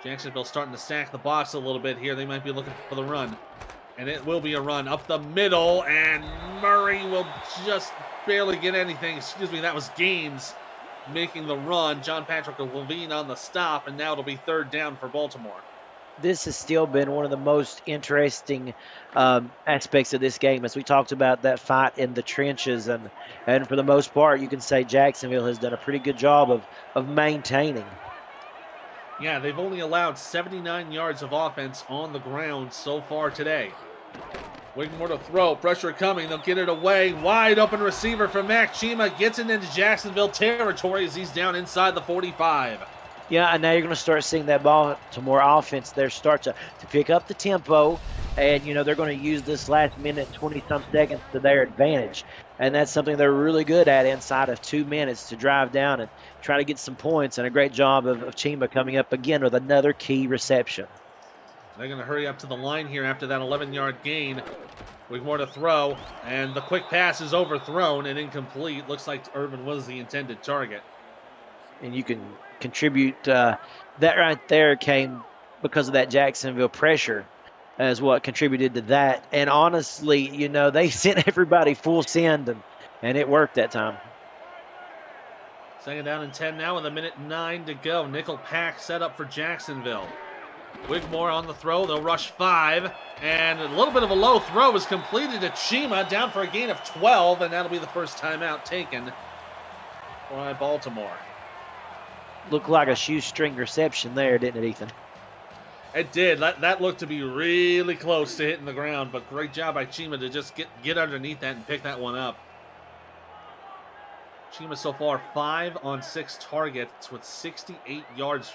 Jacksonville starting to stack the box a little bit here. They might be looking for the run. And it will be a run up the middle, and Murray will just barely get anything. Excuse me, that was Gaines making the run. John Patrick Levine on the stop, and now it'll be 3rd down for Baltimore. This has still been one of the most interesting aspects of this game, as we talked about that fight in the trenches, and for the most part, you can say Jacksonville has done a pretty good job of maintaining. Yeah, they've only allowed 79 yards of offense on the ground so far today. Wigmore to throw, pressure coming, they'll get it away. Wide open receiver from Mac Chima, gets it into Jacksonville territory as he's down inside the 45. Yeah, and now you're going to start seeing that Baltimore offense there start to pick up the tempo, and, you know, they're going to use this last minute, 20-some seconds to their advantage. And that's something they're really good at inside of 2 minutes, to drive down and try to get some points, and a great job of Chima coming up again with another key reception. They're going to hurry up to the line here after that 11-yard gain. Wigmore to throw, and the quick pass is overthrown and incomplete. Looks like Irvin was the intended target. And you can contribute, that right there came because of that Jacksonville pressure as what contributed to that. And honestly, you know, they sent everybody full send, and it worked that time. 2nd down and 10 now with 1:09 to go. Nickel pack set up for Jacksonville. Wigmore on the throw. They'll rush 5. And a little bit of a low throw is completed to Chima, down for a gain of 12. And that'll be the first timeout taken by Baltimore. looked like a shoestring reception there, didn't it, Ethan? It did. That looked to be really close to hitting the ground, but great job by Chima to just get underneath that and pick that one up. Chima so far 5 on 6 targets with 68 yards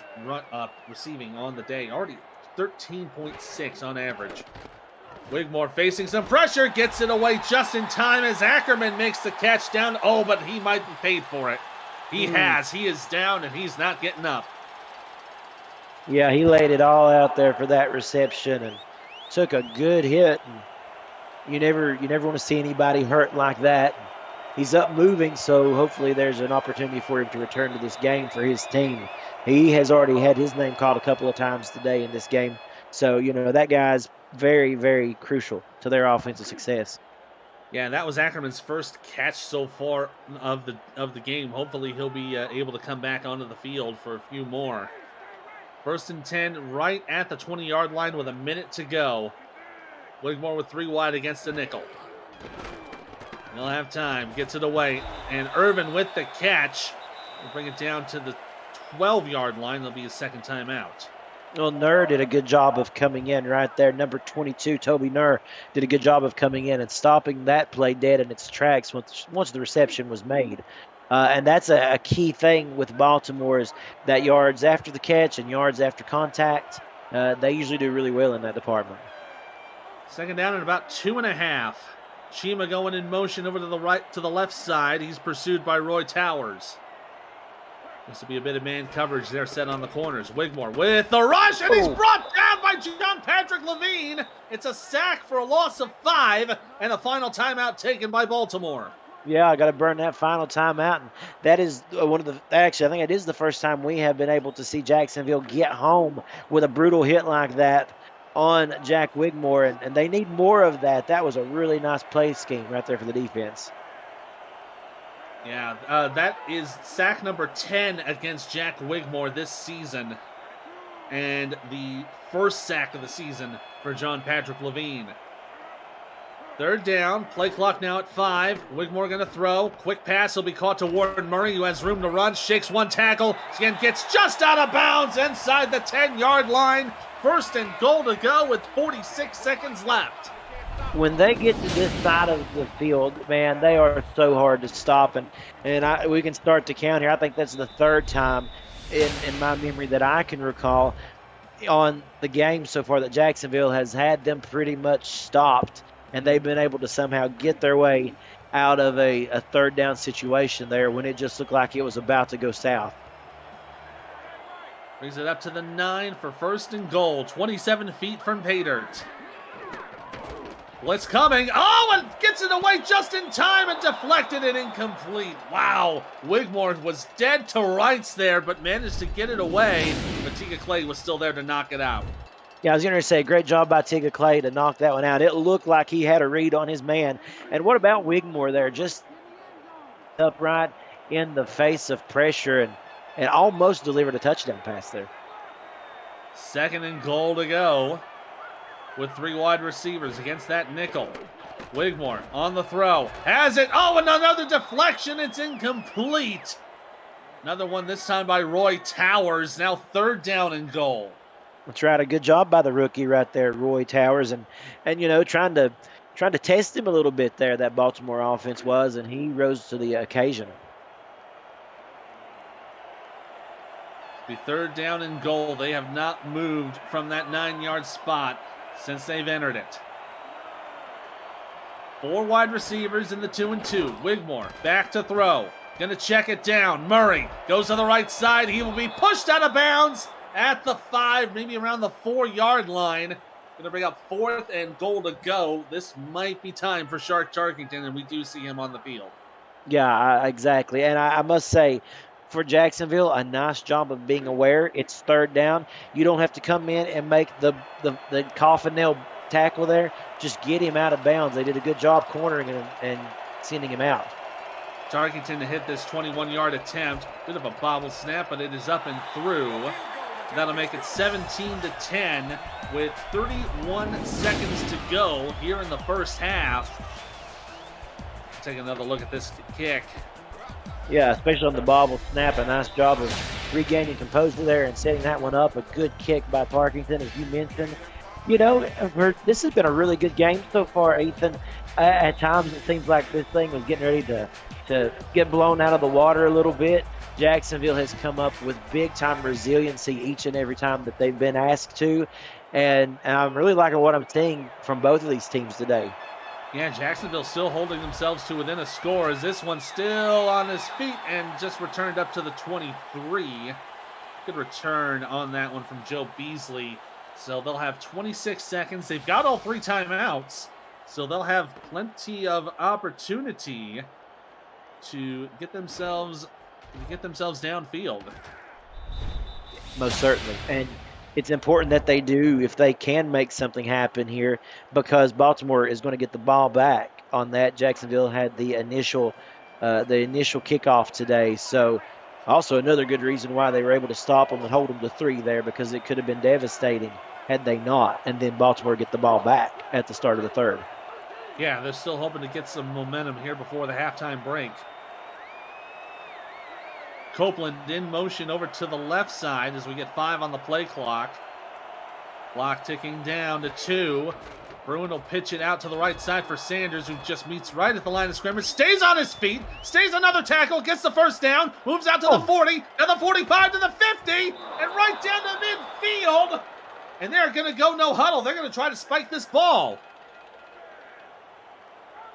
receiving on the day. Already 13.6 on average. Wigmore facing some pressure, gets it away just in time as Ackerman makes the catch down. Oh, but he might be paid for it. He has. He is down and he's not getting up. Yeah, he laid it all out there for that reception and took a good hit. And you never want to see anybody hurt like that. He's up moving, so hopefully there's an opportunity for him to return to this game for his team. He has already had his name called a couple of times today in this game. So, that guy's very, very crucial to their offensive success. Yeah, that was Ackerman's first catch so far of the game. Hopefully he'll be able to come back onto the field for a few more. 1st and 10 right at the 20-yard line with a minute to go. Wigmore with 3 wide against the nickel. He'll have time, gets it away, and Irvin with the catch will bring it down to the 12-yard line. There'll be his second time out. Well, Nur did a good job of coming in right there. Number 22, Toby Nur, did a good job of coming in and stopping that play dead in its tracks once the reception was made. And that's a key thing with Baltimore is that yards after the catch and yards after contact, they usually do really well in that department. 2nd down and about 2.5. Chima going in motion over to the left side. He's pursued by Roy Towers. This will be a bit of man coverage there set on the corners. Wigmore with the rush, and he's brought down by John Patrick Levine. It's a sack for a loss of 5, and a final timeout taken by Baltimore. Yeah, I got to burn that final timeout. And that is actually, I think it is the first time we have been able to see Jacksonville get home with a brutal hit like that on Jack Wigmore, and they need more of that. That was a really nice play scheme right there for the defense. Yeah, that is sack number 10 against Jack Wigmore this season, and the first sack of the season for John Patrick Levine. 3rd down, play clock now at 5. Wigmore going to throw. Quick pass will be caught to Warren Murray, who has room to run. Shakes one tackle. Again, gets just out of bounds inside the 10-yard line. 1st and goal to go with 46 seconds left. When they get to this side of the field, man, they are so hard to stop. And we can start to count here. I think that's the 3rd time in my memory that I can recall on the game so far that Jacksonville has had them pretty much stopped. And they've been able to somehow get their way out of a 3rd down situation there when it just looked like it was about to go south. Brings it up to the 9 for 1st and goal. 27 feet from pay dirt. Blitz coming. Oh, and gets it away just in time and deflected it incomplete. Wow. Wigmore was dead to rights there, but managed to get it away. But Tika Clay was still there to knock it out. Yeah, I was going to say, great job by Tika Clay to knock that one out. It looked like he had a read on his man. And what about Wigmore there? Just upright in the face of pressure and almost delivered a touchdown pass there. 2nd and goal to go with 3 wide receivers against that nickel. Wigmore on the throw. Has it. Oh, and another deflection. It's incomplete. Another one this time by Roy Towers. Now 3rd down and goal. That's right. A good job by the rookie right there, Roy Towers, and trying to test him a little bit there. That Baltimore offense was, and he rose to the occasion. Be 3rd down and goal. They have not moved from that 9-yard spot since they've entered it. 4 wide receivers in the 2-and-2. Wigmore back to throw. Gonna check it down. Murray goes to the right side. He will be pushed out of bounds at the 5, maybe around the 4-yard line. Going to bring up 4th and goal to go. This might be time for Shark Tarkington, and we do see him on the field. Yeah, exactly. And I must say, for Jacksonville, a nice job of being aware. It's 3rd down. You don't have to come in and make the coffin nail tackle there. Just get him out of bounds. They did a good job cornering him and sending him out. Tarkington to hit this 21-yard attempt. Bit of a bobble snap, but it is up and through. That'll make it 17-10 with 31 seconds to go here in the 1st half. Take another look at this kick. Yeah, especially on the bobble snap. A nice job of regaining composure there and setting that one up. A good kick by Parkington, as you mentioned. You know, this has been a really good game so far, Ethan. At times it seems like this thing was getting ready to get blown out of the water a little bit. Jacksonville has come up with big-time resiliency each and every time that they've been asked to. And I'm really liking what I'm seeing from both of these teams today. Yeah, Jacksonville still holding themselves to within a score as this one's still on his feet and just returned up to the 23. Good return on that one from Joe Beasley. So they'll have 26 seconds. They've got all 3 timeouts, so they'll have plenty of opportunity to get themselves downfield. Most certainly. And it's important that they do if they can make something happen here, because Baltimore is going to get the ball back on that. Jacksonville had the initial kickoff today. So also another good reason why they were able to stop them and hold them to 3 there, because it could have been devastating had they not. And then Baltimore get the ball back at the start of the third. Yeah, they're still hoping to get some momentum here before the halftime break. Copeland in motion over to the left side as we get 5 on the play clock. Clock ticking down to 2. Bruin will pitch it out to the right side for Sanders, who just meets right at the line of scrimmage. Stays on his feet, stays another tackle, gets the first down, moves out to the 40, now the 45 to the 50, and right down to midfield. And they're going to go no huddle. They're going to try to spike this ball.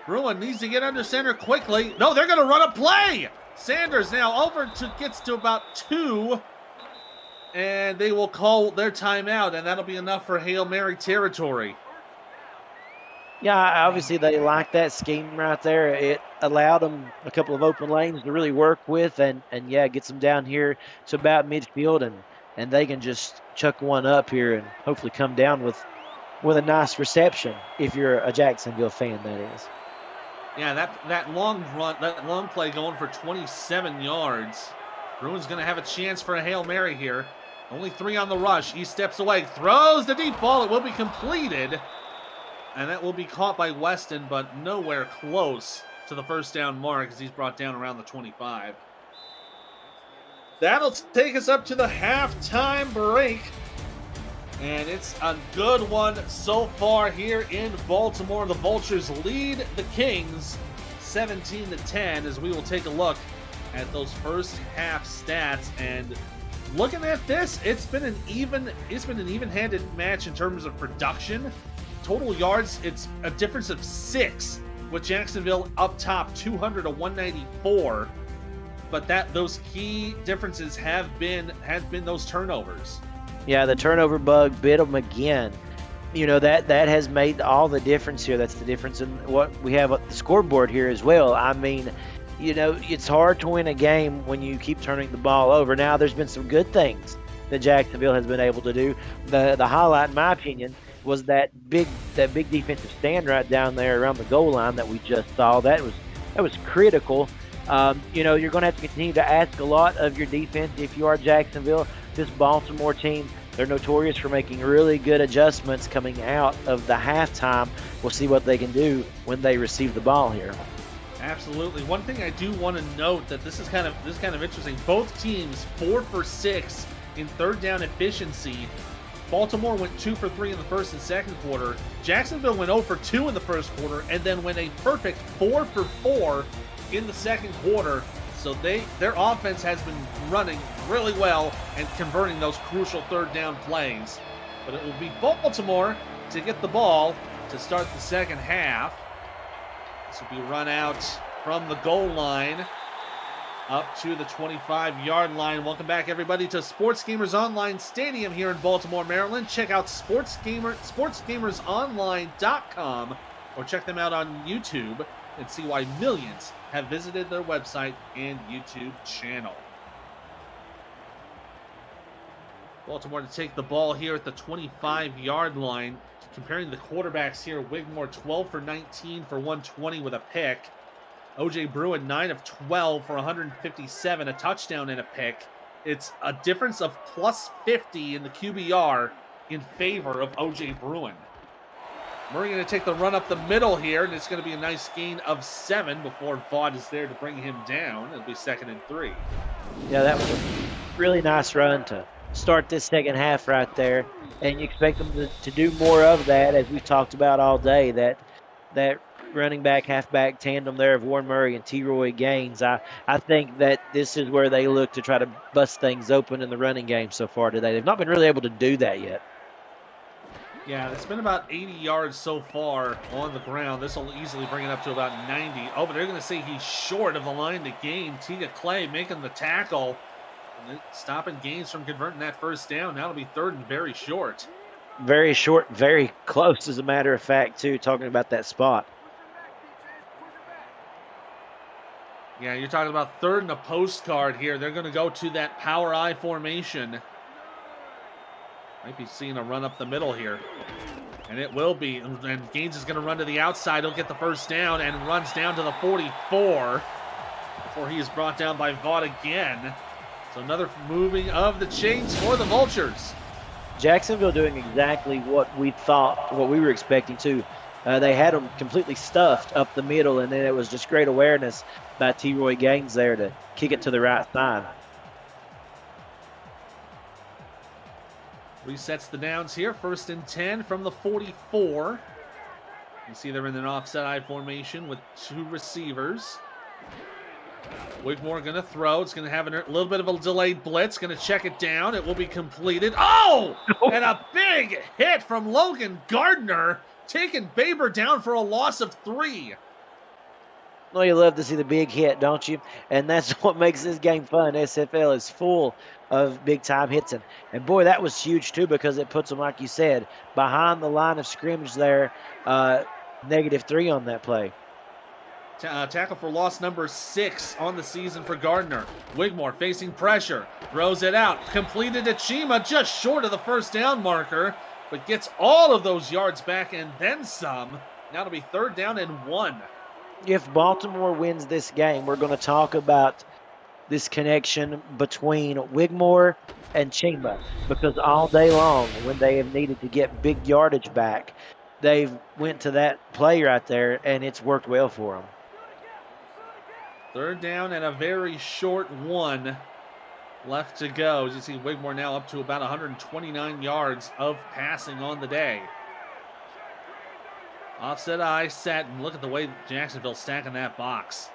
Bruin needs to get under center quickly. No, they're going to run a play. Sanders now gets to about 2, and they will call their timeout, and that'll be enough for Hail Mary territory. Yeah, obviously they like that scheme right there. It allowed them a couple of open lanes to really work with, and yeah, gets them down here to about midfield, and they can just chuck one up here and hopefully come down with a nice reception if you're a Jacksonville fan, that is. Yeah, that long play going for 27 yards. Bruin's going to have a chance for a Hail Mary here. Only 3 on the rush. He steps away, throws the deep ball. It will be completed. And that will be caught by Weston, but nowhere close to the first down mark as he's brought down around the 25. That'll take us up to the halftime break. And it's a good one so far here in Baltimore. The Vultures lead the Kings 17-10 as we will take a look at those first half stats. And looking at this, it's been an even-handed match in terms of production. Total yards, it's a difference of 6 with Jacksonville up top 200 to 194. But those key differences have been those turnovers. Yeah, the turnover bug bit them again. You know, that has made all the difference here. That's the difference in what we have at the scoreboard here as well. I mean, you know, it's hard to win a game when you keep turning the ball over. Now, there's been some good things that Jacksonville has been able to do. The highlight, in my opinion, was that big defensive stand right down there around the goal line that we just saw. That was critical. You know, you're going to have to continue to ask a lot of your defense if you are Jacksonville. This Baltimore team, they're notorious for making really good adjustments coming out of the halftime. We'll see what they can do when they receive the ball here. Absolutely. One thing I do want to note that this is kind of interesting. Both teams 4 for 6 in third down efficiency. Baltimore went 2 for 3 in the first and second quarter. Jacksonville went 0 for 2 in the first quarter, and then went a perfect 4 for 4 in the second quarter. So their offense has been running really well and converting those crucial third down plays. But it will be Baltimore to get the ball to start the second half. This will be run out from the goal line up to the 25-yard line. Welcome back, everybody, to Sports Gamers Online Stadium here in Baltimore, Maryland. Check out sportsgamersonline.com or check them out on YouTube and see why millions have visited their website and YouTube channel. Baltimore to take the ball here at the 25-yard line. Comparing the quarterbacks here, Wigmore 12 for 19 for 120 with a pick. O.J. Bruin 9 of 12 for 157, a touchdown and a pick. It's a difference of plus 50 in the QBR in favor of O.J. Bruin. Murray going to take the run up the middle here, and it's going to be a nice gain of 7 before Vaught is there to bring him down. It'll be 2nd and 3. Yeah, really nice run to start this second half right there. And you expect them to do more of that, as we've talked about all day, that running back, halfback tandem there of Warren Murray and T-Roy Gaines. I think that this is where they look to try to bust things open in the running game so far today. They've not been really able to do that yet. Yeah, it's been about 80 yards so far on the ground. This will easily bring it up to about 90. Oh, but they're going to say he's short of the line to gain. Tia Clay making the tackle. And stopping Gaines from converting that first down. Now it'll be third and very short. Very short, very close, as a matter of fact, too, talking about that spot. Yeah, you're talking about third and a postcard here. They're going to go to that power I formation. Might be seeing a run up the middle here. And it will be. And Gaines is going to run to the outside. He'll get the first down and runs down to the 44 before he is brought down by Vaught again. So another moving of the chains for the Vultures. Jacksonville doing exactly what we thought, what we were expecting to. They had them completely stuffed up the middle, and then it was just great awareness by T-Roy Gaines there to kick it to the right side. Resets the downs here. First and 10 from the 44. You see they're in an offset I formation with two receivers. Wigmore going to throw. It's going to have a little bit of a delayed blitz. Going to check it down. It will be completed. Oh! And a big hit from Logan Gardner, taking Baber down for a loss of 3. Well, you love to see the big hit, don't you? And that's what makes this game fun. SFL is full of big-time hits. And boy, that was huge, too, because it puts them, like you said, behind the line of scrimmage there, -3 on that play. Tackle for loss number 6 on the season for Gardner. Wigmore facing pressure. Throws it out. Completed to Chima, just short of the first down marker, but gets all of those yards back and then some. Now it'll be third down and 1. If Baltimore wins this game, we're going to talk about this connection between Wigmore and Chima, because all day long, when they have needed to get big yardage back, they've went to that play right there, and it's worked well for them. Third down and a very short 1 left to go. As you see, Wigmore now up to about 129 yards of passing on the day. Offset I set, and look at the way Jacksonville's stacking that box.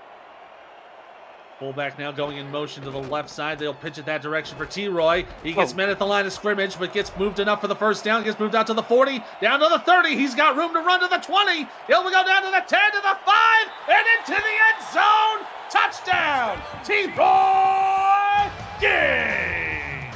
Fullback now going in motion to the left side. They'll pitch it that direction for T-Roy. He gets met at the line of scrimmage, but gets moved enough for the first down. Gets moved out to the 40, down to the 30. He's got room to run to the 20. He'll go down to the 10, to the 5, and into the end zone. Touchdown, T-Roy Gaines.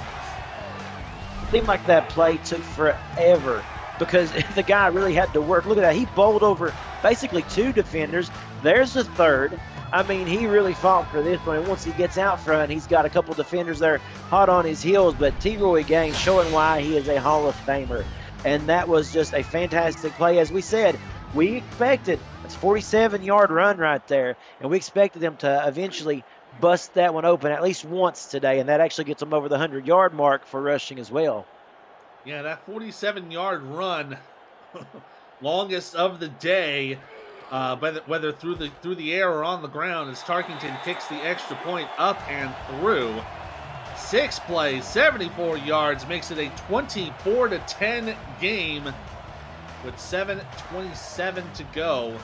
Seemed like that play took forever because the guy really had to work. Look at that. He bowled over basically 2 defenders. There's the third. I mean, he really fought for this one. And once he gets out front, he's got a couple defenders there hot on his heels. But T-Roy Gaines showing why he is a Hall of Famer. And that was just a fantastic play. As we said, we expected it's a 47-yard run right there. And we expected them to eventually bust that one open at least once today. And that actually gets them over the 100-yard mark for rushing as well. Yeah, that 47-yard run, longest of the day, whether through the air or on the ground, as Tarkington kicks the extra point up and through. 6 plays, 74 yards, makes it a 24-10 game with 7:27 to go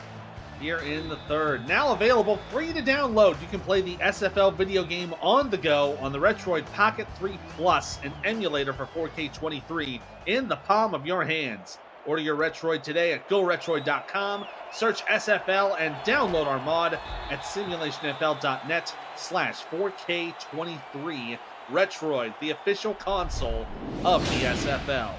here in the third. Now available free to download. You can play the SFL video game on the go on the Retroid Pocket 3 Plus, an emulator for 4K23 in the palm of your hands. Order your Retroid today at GoRetroid.com, search SFL, and download our mod at simulationfl.net/4K23. Retroid, the official console of the SFL.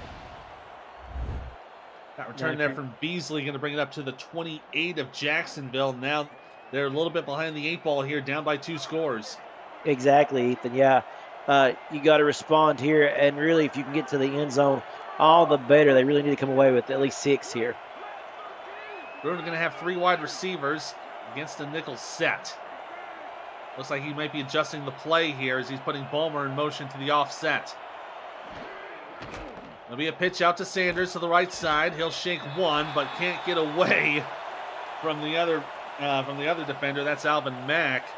That return there from Beasley, going to bring it up to the 28 of Jacksonville. Now they're a little bit behind the 8 ball here, down by 2 scores. Exactly, Ethan. Yeah, you got to respond here. And really, if you can get to the end zone, all the better. They really need to come away with at least 6 here. Bruno going to have 3 wide receivers against a nickel set. Looks like he might be adjusting the play here as he's putting Ballmer in motion to the offset. There'll be a pitch out to Sanders to the right side. He'll shake one, but can't get away from the other defender. That's Alvin Mack.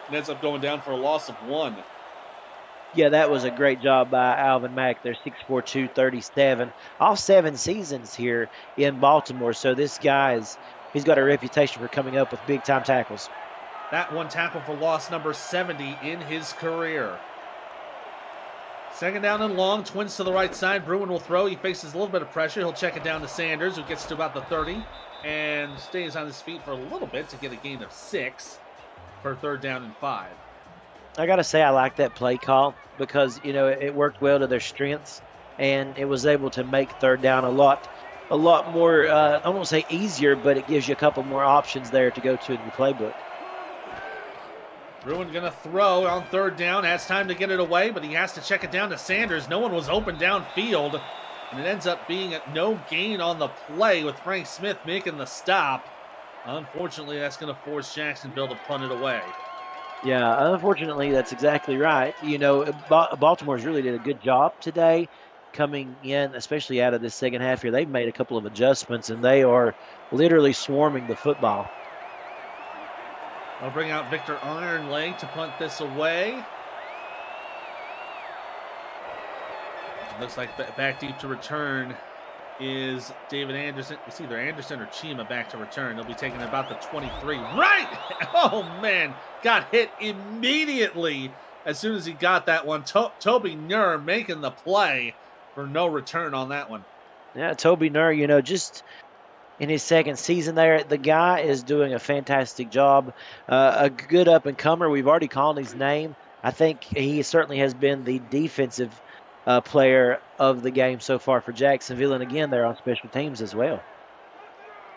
And ends up going down for a loss of 1. Yeah, that was a great job by Alvin Mack. They're 6'4", 237. All 7 seasons here in Baltimore. So this he's got a reputation for coming up with big time tackles. That one tackle for loss number 70 in his career. Second down and long, Twins to the right side. Bruin will throw. He faces a little bit of pressure. He'll check it down to Sanders, who gets to about the 30 and stays on his feet for a little bit to get a gain of 6 for 3rd down and 5. I got to say I like that play call because, it worked well to their strengths, and it was able to make 3rd down a lot more, I won't say easier, but it gives you a couple more options there to go to in your playbook. Bruin going to throw on 3rd down. Has time to get it away, but he has to check it down to Sanders. No one was open downfield, and it ends up being no gain on the play with Frank Smith making the stop. Unfortunately, that's going to force Jacksonville to punt it away. Yeah, unfortunately, that's exactly right. Baltimore's really did a good job today coming in, especially out of this second half here. They've made a couple of adjustments, and they are literally swarming the football. I'll bring out Victor Ironleg to punt this away. Looks like back deep to return is David Anderson. It's either Anderson or Chima back to return. They'll be taking about the 23. Right! Oh, man. Got hit immediately as soon as he got that one. Toby Nur making the play for no return on that one. Yeah, Toby Nur, just in his 2nd season there, the guy is doing a fantastic job. A good up-and-comer. We've already called his name. I think he certainly has been the defensive player of the game so far for Jacksonville, and again, they're on special teams as well.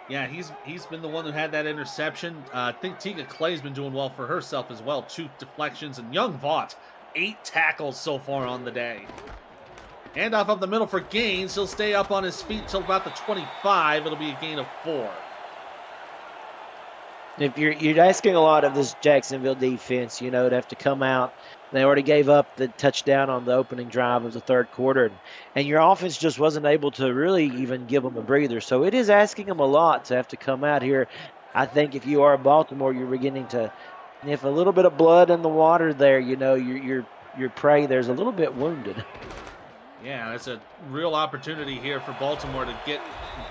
Yeah, he's been the one who had that interception. I think Tika Clay's been doing well for herself as well. 2 deflections, and Young Vaught, 8 tackles so far on the day. Handoff up the middle for Gaines. He'll stay up on his feet till about the 25. It'll be a gain of 4. If you're asking a lot of this Jacksonville defense, to have to come out. They already gave up the touchdown on the opening drive of the 3rd quarter, and your offense just wasn't able to really even give them a breather. So it is asking them a lot to have to come out here. I think if you are Baltimore, you're beginning to sniff a little bit of blood in the water there. Your prey there's a little bit wounded. Yeah, it's a real opportunity here for Baltimore to get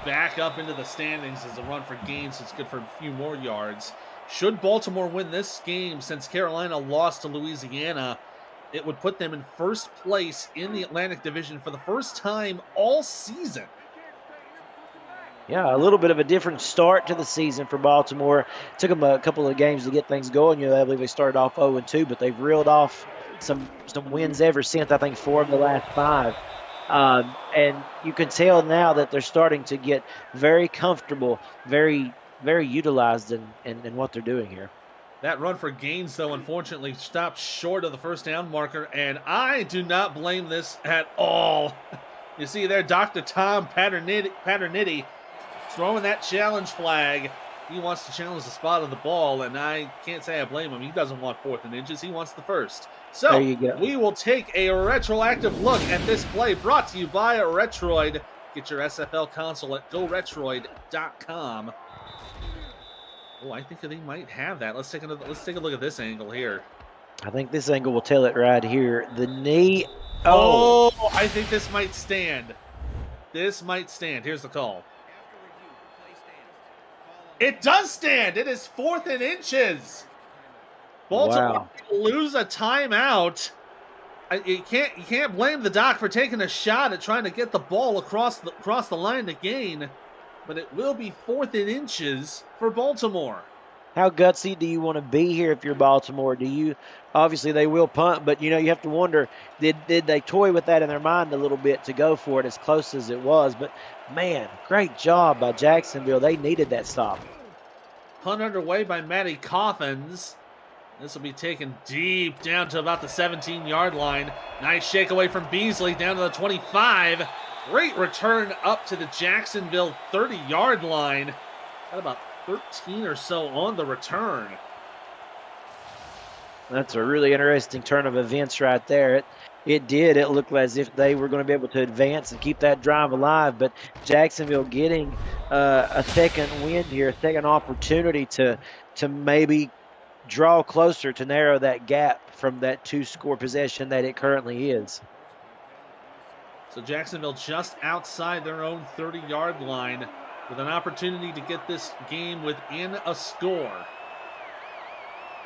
back up into the standings as a run for Gaines. It's good for a few more yards. Should Baltimore win this game, since Carolina lost to Louisiana, it would put them in 1st place in the Atlantic Division for the first time all season. Yeah, a little bit of a different start to the season for Baltimore. It took them a couple of games to get things going. I believe they started off 0-2, but they've reeled off some wins ever since. I think 4 of the last 5. And you can tell now that they're starting to get very comfortable, very utilized in what they're doing here. That run for Gaines, though, unfortunately stopped short of the 1st down marker, and I do not blame this at all. You see there, Dr. Tom Paternity throwing that challenge flag. He wants to challenge the spot of the ball, and I can't say I blame him. He doesn't want 4th and inches. He wants the 1st. So there you go. We will take a retroactive look at this play brought to you by Retroid. Get your SFL console at goretroid.com. Oh, I think they might have that. Let's take a look at this angle here. I think this angle will tell it right here. The knee. Oh, I think this might stand. This might stand. Here's the call. It does stand. It is 4th and inches. Baltimore lose a timeout. You can't blame the doc for taking a shot at trying to get the ball across the line to gain, but it will be 4th and inches for Baltimore. How gutsy do you want to be here if you're Baltimore? Obviously they will punt, but you have to wonder, did they toy with that in their mind a little bit to go for it as close as it was? But man, great job by Jacksonville. They needed that stop. Punt underway by Matty Coffins. This will be taken deep down to about the 17-yard line. Nice shake away from Beasley down to the 25. Great return up to the Jacksonville 30-yard line. Got about 13 or so on the return. That's a really interesting turn of events right there. It did. It looked as if they were going to be able to advance and keep that drive alive, but Jacksonville getting a second wind here, a second opportunity to maybe draw closer to narrow that gap from that 2-score possession that it currently is. So Jacksonville just outside their own 30-yard line with an opportunity to get this game within a score.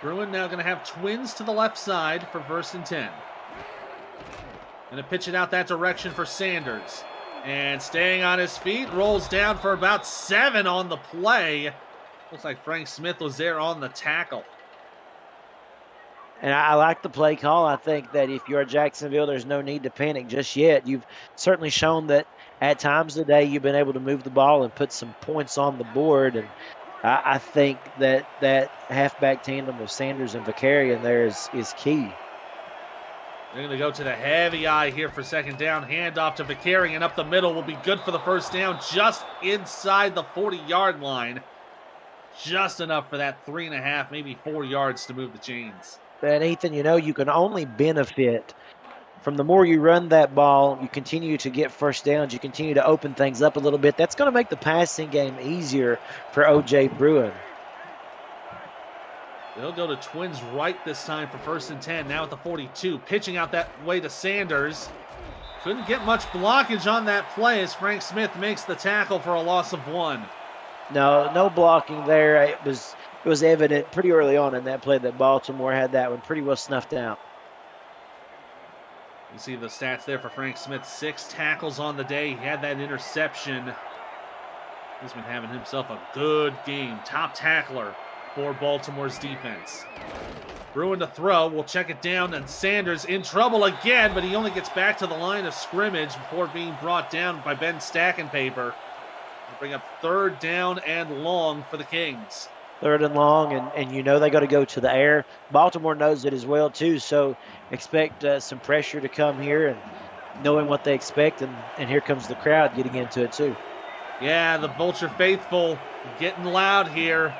Bruin now going to have twins to the left side for 1st and 10. Going to pitch it out that direction for Sanders. And staying on his feet, rolls down for about 7 on the play. Looks like Frank Smith was there on the tackle. And I like the play call. I think that if you're Jacksonville, there's no need to panic just yet. You've certainly shown that at times today you've been able to move the ball and put some points on the board. And I think that halfback tandem of Sanders and Vicarian there is key. They're going to go to the heavy eye here for 2nd down. Handoff to Vicarian up the middle will be good for the 1st down, just inside the 40-yard line. Just enough for that 3.5, maybe 4 yards to move the chains. And Ethan, you can only benefit from the more you run that ball, you continue to get 1st downs, you continue to open things up a little bit. That's going to make the passing game easier for O.J. Bruin. They'll go to twins right this time for 1st and 10. Now at the 42, pitching out that way to Sanders. Couldn't get much blockage on that play as Frank Smith makes the tackle for a loss of 1. No blocking there. It was evident pretty early on in that play that Baltimore had that one pretty well snuffed out. You see the stats there for Frank Smith. 6 tackles on the day. He had that interception. He's been having himself a good game. Top tackler for Baltimore's defense. Bruin to throw. We'll check it down, and Sanders in trouble again, but he only gets back to the line of scrimmage before being brought down by Ben Stackenpaper. Bring up 3rd down and long for the Kings. 3rd and long, and they got to go to the air. Baltimore knows it as well, too, so expect some pressure to come here and knowing what they expect, and here comes the crowd getting into it, too. Yeah, the Vulture faithful getting loud here.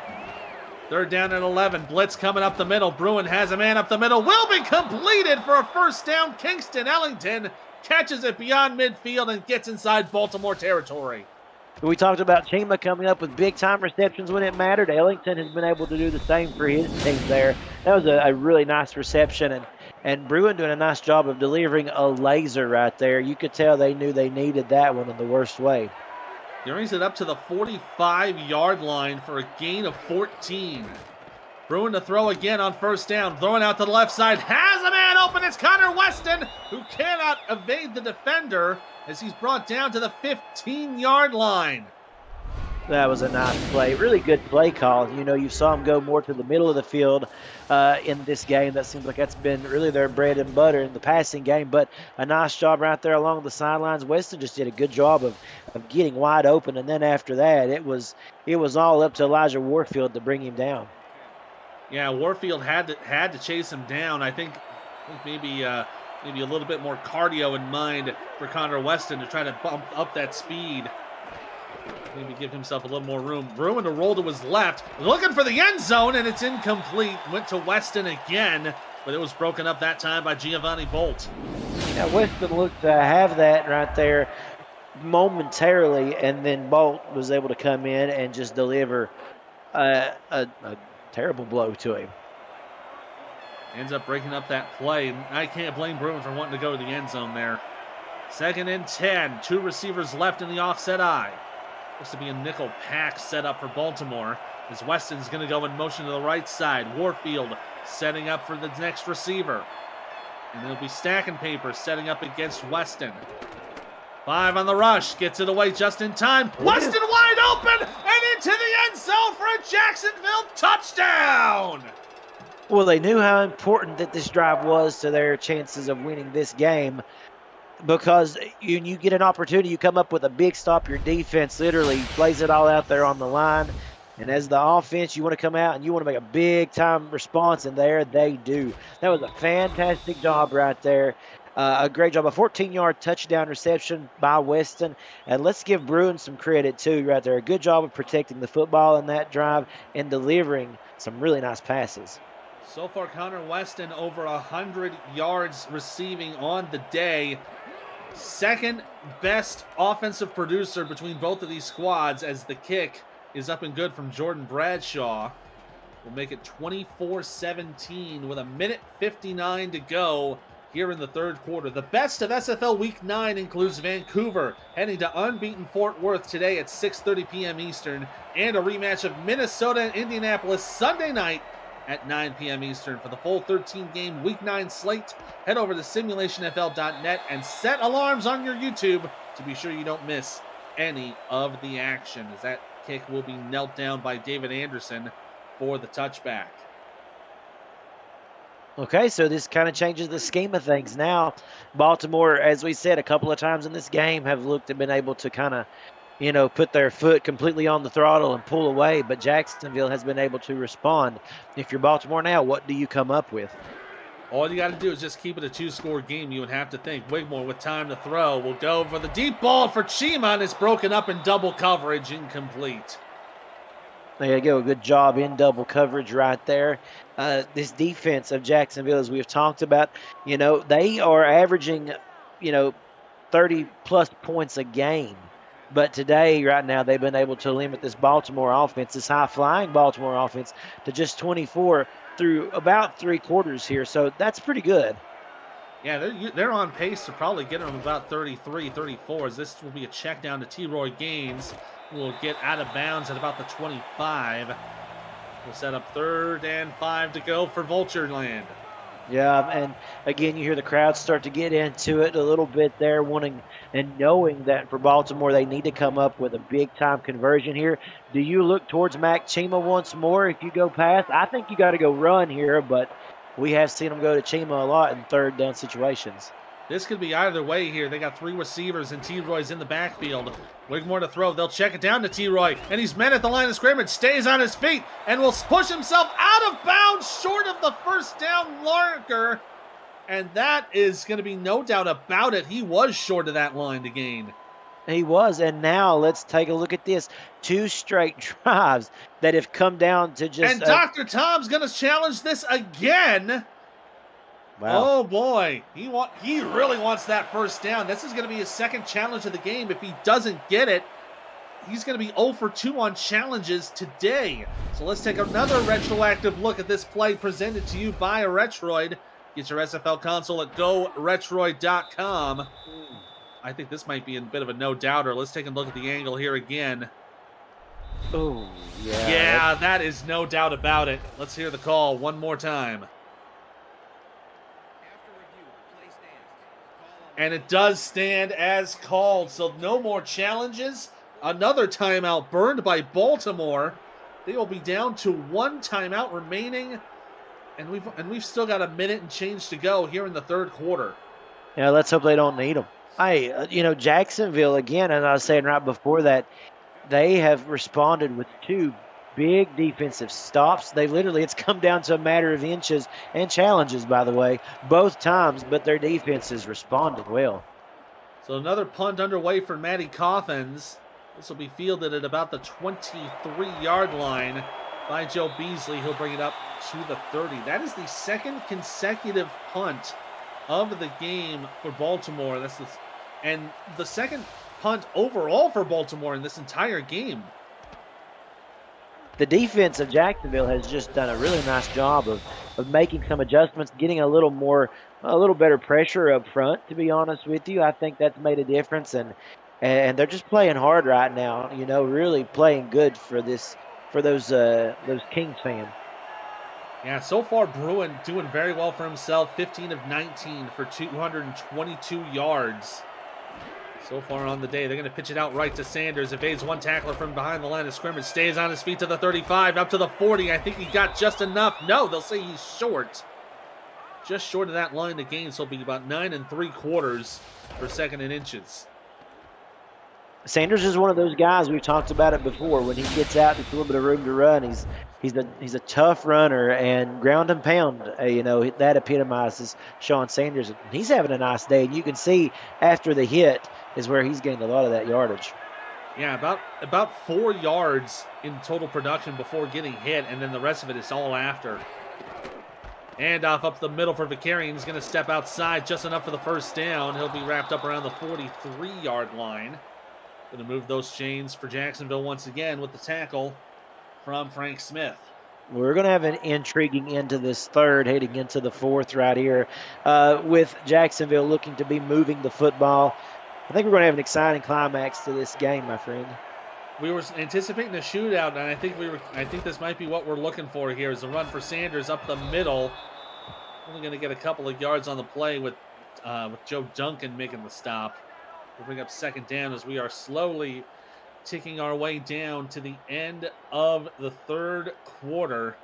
3rd down and 11. Blitz coming up the middle. Bruin has a man up the middle. Will be completed for a 1st down. Kingston Ellington catches it beyond midfield and gets inside Baltimore territory. We talked about Chima coming up with big-time receptions when it mattered. Ellington has been able to do the same for his team there. That was a really nice reception, and Bruin doing a nice job of delivering a laser right there. You could tell they knew they needed that one in the worst way. He brings it up to the 45-yard line for a gain of 14. Bruin to throw again on 1st down. Throwing out to the left side. Has a man open. It's Connor Weston, who cannot evade the defender as he's brought down to the 15-yard line. That was a nice play. Really good play call. You saw him go more to the middle of the field in this game. That seems like that's been really their bread and butter in the passing game, but a nice job right there along the sidelines. Weston just did a good job of getting wide open, and then after that, it was all up to Elijah Warfield to bring him down. Yeah, Warfield had to chase him down. I think maybe a little bit more cardio in mind for Connor Weston to try to bump up that speed. Maybe give himself a little more room. Bruin to roll to his left, looking for the end zone, and it's incomplete. Went to Weston again, but it was broken up that time by Giovanni Bolt. Yeah, Weston looked to have that right there momentarily, and then Bolt was able to come in and just deliver a terrible blow to him. Ends up breaking up that play. I can't blame Bruin for wanting to go to the end zone there. 2nd and 10. 2 receivers left in the offset eye. Looks to be a nickel pack set up for Baltimore as Weston's going to go in motion to the right side. Warfield setting up for the next receiver. And it'll be Stackenpaper setting up against Weston. 5 on the rush. Gets it away just in time. Weston wide open and into the end zone for a Jacksonville touchdown. Well, they knew how important that this drive was to their chances of winning this game, because you get an opportunity, you come up with a big stop, your defense literally plays it all out there on the line. And as the offense, you want to come out and you want to make a big-time response, and there they do. That was a fantastic job right there. A great job, a 14-yard touchdown reception by Weston. And let's give Bruin some credit, too, right there. A good job of protecting the football in that drive and delivering some really nice passes. So far, Connor Weston over 100 yards receiving on the day. 2nd best offensive producer between both of these squads, as the kick is up and good from Jordan Bradshaw. will make it 24-17 with 1:59 to go here in the third quarter. The best of SFL Week 9 includes Vancouver heading to unbeaten Fort Worth today at 6:30 p.m. Eastern, and a rematch of Minnesota and Indianapolis Sunday night at 9 p.m. Eastern. For the full 13-game Week 9 slate, head over to simulationfl.net and set alarms on your YouTube to be sure you don't miss any of the action, as that kick will be knelt down by David Anderson for the touchback. Okay, so this kind of changes the scheme of things now. Baltimore, as we said a couple of times in this game, have been able to kind of, put their foot completely on the throttle and pull away, but Jacksonville has been able to respond. If you're Baltimore now, what do you come up with? All you got to do is just keep it a 2-score game. You would have to think Wigmore with time to throw will go for the deep ball for Chima, and it's broken up in double coverage, incomplete. There you go. Good job in double coverage right there. This defense of Jacksonville, as we've talked about, they are averaging, 30-plus points a game. But today, right now, they've been able to limit this Baltimore offense, this high-flying Baltimore offense, to just 24 through about 3 quarters here. So that's pretty good. Yeah, they're on pace to probably get them about 33, 34, as this will be a check down to T-Roy Gaines, who will get out of bounds at about the 25. We'll set up 3rd and 5 to go for Vulture land. Yeah, and again, you hear the crowd start to get into it a little bit there, wanting and knowing that for Baltimore, they need to come up with a big-time conversion here. Do you look towards Mac Chima once more if you go pass? I think you got to go run here, but we have seen them go to Chima a lot in third down situations. This could be either way here. They got 3 receivers, and T-Roy's in the backfield. Wigmore to throw. They'll check it down to T-Roy, and he's met at the line of scrimmage, stays on his feet, and will push himself out of bounds short of the first down marker. And that is going to be no doubt about it. He was short of that line to gain. He was, and now let's take a look at this. 2 straight drives that have come down to just... And Dr. Tom's going to challenge this again. Wow. Oh, boy. He really wants that first down. This is going to be his second challenge of the game. If he doesn't get it, he's going to be 0 for 2 on challenges today. So let's take another retroactive look at this play presented to you by Retroid. Get your SFL console at GoRetroid.com. I think this might be a bit of a no-doubter. Let's take a look at the angle here again. Oh, yeah. Yeah, that is no doubt about it. Let's hear the call one more time. And it does stand as called, so no more challenges. Another timeout burned by Baltimore. They will be down to 1 timeout remaining, and we've still got a minute and change to go here in the third quarter. Yeah, let's hope they don't need them. Hey, Jacksonville, again, as I was saying right before that, they have responded with 2 big defensive stops. It's come down to a matter of inches and challenges, by the way, both times, but their defense has responded well. So another punt underway for Matty Coffins. This will be fielded at about the 23-yard line by Joe Beasley. He'll bring it up to the 30. That is the second consecutive punt of the game for Baltimore. And the second punt overall for Baltimore in this entire game. The defense of Jacksonville has just done a really nice job of making some adjustments, getting a little better pressure up front, to be honest with you. I think that's made a difference, and they're just playing hard right now, really playing good for those Kings fans. Yeah, so far Bruin doing very well for himself, 15 of 19 for 222 yards. So far on the day, they're going to pitch it out right to Sanders. Evades 1 tackler from behind the line of scrimmage. Stays on his feet to the 35, up to the 40. I think he got just enough. No, they'll say he's short. Just short of that line to gain, so it'll be about 9 3/4 for 2nd and inches. Sanders is one of those guys, we've talked about it before. When he gets out, there's a little bit of room to run. He's a tough runner, and ground and pound, that epitomizes Sean Sanders. He's having a nice day, and you can see after the hit is where he's gained a lot of that yardage. Yeah, about 4 yards in total production before getting hit, and then the rest of it is all after. Handoff up the middle for Vicarian. He's going to step outside just enough for the first down. He'll be wrapped up around the 43-yard line. Going to move those chains for Jacksonville once again with the tackle from Frank Smith. We're going to have an intriguing into this third, heading into the fourth right here, with Jacksonville looking to be moving the football. I think we're going to have an exciting climax to this game, my friend. We were anticipating a shootout, and I think this might be what we're looking for here is a run for Sanders up the middle. Only going to get a couple of yards on the play with Joe Duncan making the stop. We'll bring up second down as we are slowly ticking our way down to the end of the third quarter.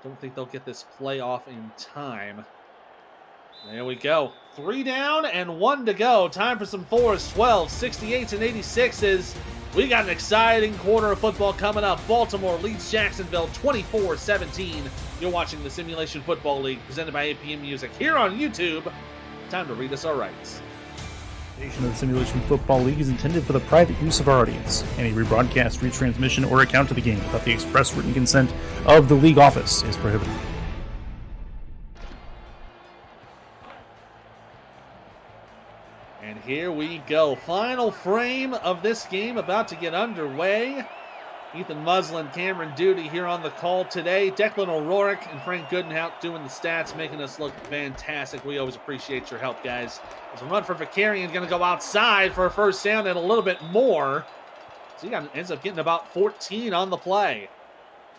Don't think they'll get this play off in time. There we go. 3 down and 1 to go. Time for some fours, 12, 68s, and 86s. We got an exciting quarter of football coming up. Baltimore leads Jacksonville 24-17. You're watching the Simulation Football League presented by APM Music here on YouTube. Time to read us our rights. Of the Simulation Football League is intended for the private use of our audience. Any rebroadcast, retransmission, or account of the game without the express written consent of the league office is prohibited. And here we go. Final frame of this game about to get underway. Ethan Muslin, Cameron Duty here on the call today. Declan O'Rourke and Frank Goodenhout doing the stats, making us look fantastic. We always appreciate your help, guys. There's a run for Vicarian, going to go outside for a first down and a little bit more. So he ends up getting about 14 on the play.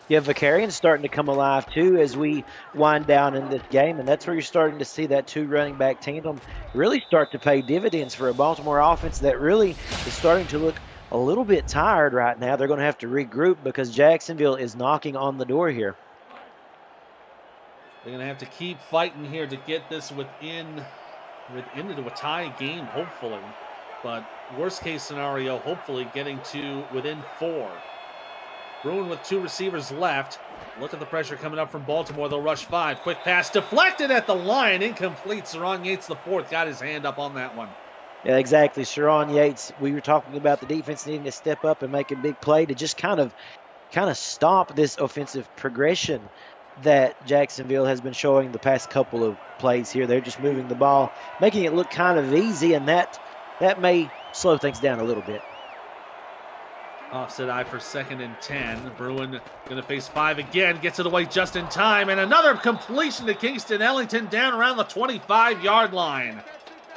Yeah, Vicarian's starting to come alive too as we wind down in this game, and that's where you're starting to see that two running back tandem really start to pay dividends for a Baltimore offense that really is starting to look a little bit tired right now. They're going to have to regroup because Jacksonville is knocking on the door here. They're going to have to keep fighting here to get this into a tie game, hopefully. But worst case scenario, hopefully getting to within 4. Bruin with 2 receivers left. Look at the pressure coming up from Baltimore. They'll rush 5. Quick pass deflected at the line. Incomplete. Saron Yates IV got his hand up on that one. Yeah, exactly. Sharon Yates, we were talking about the defense needing to step up and make a big play to just kind of stop this offensive progression that Jacksonville has been showing the past couple of plays here. They're just moving the ball, making it look kind of easy, and that may slow things down a little bit. Offset eye for 2nd and 10. Bruin going to face 5 again. Gets it away just in time. And another completion to Kingston Ellington down around the 25-yard line.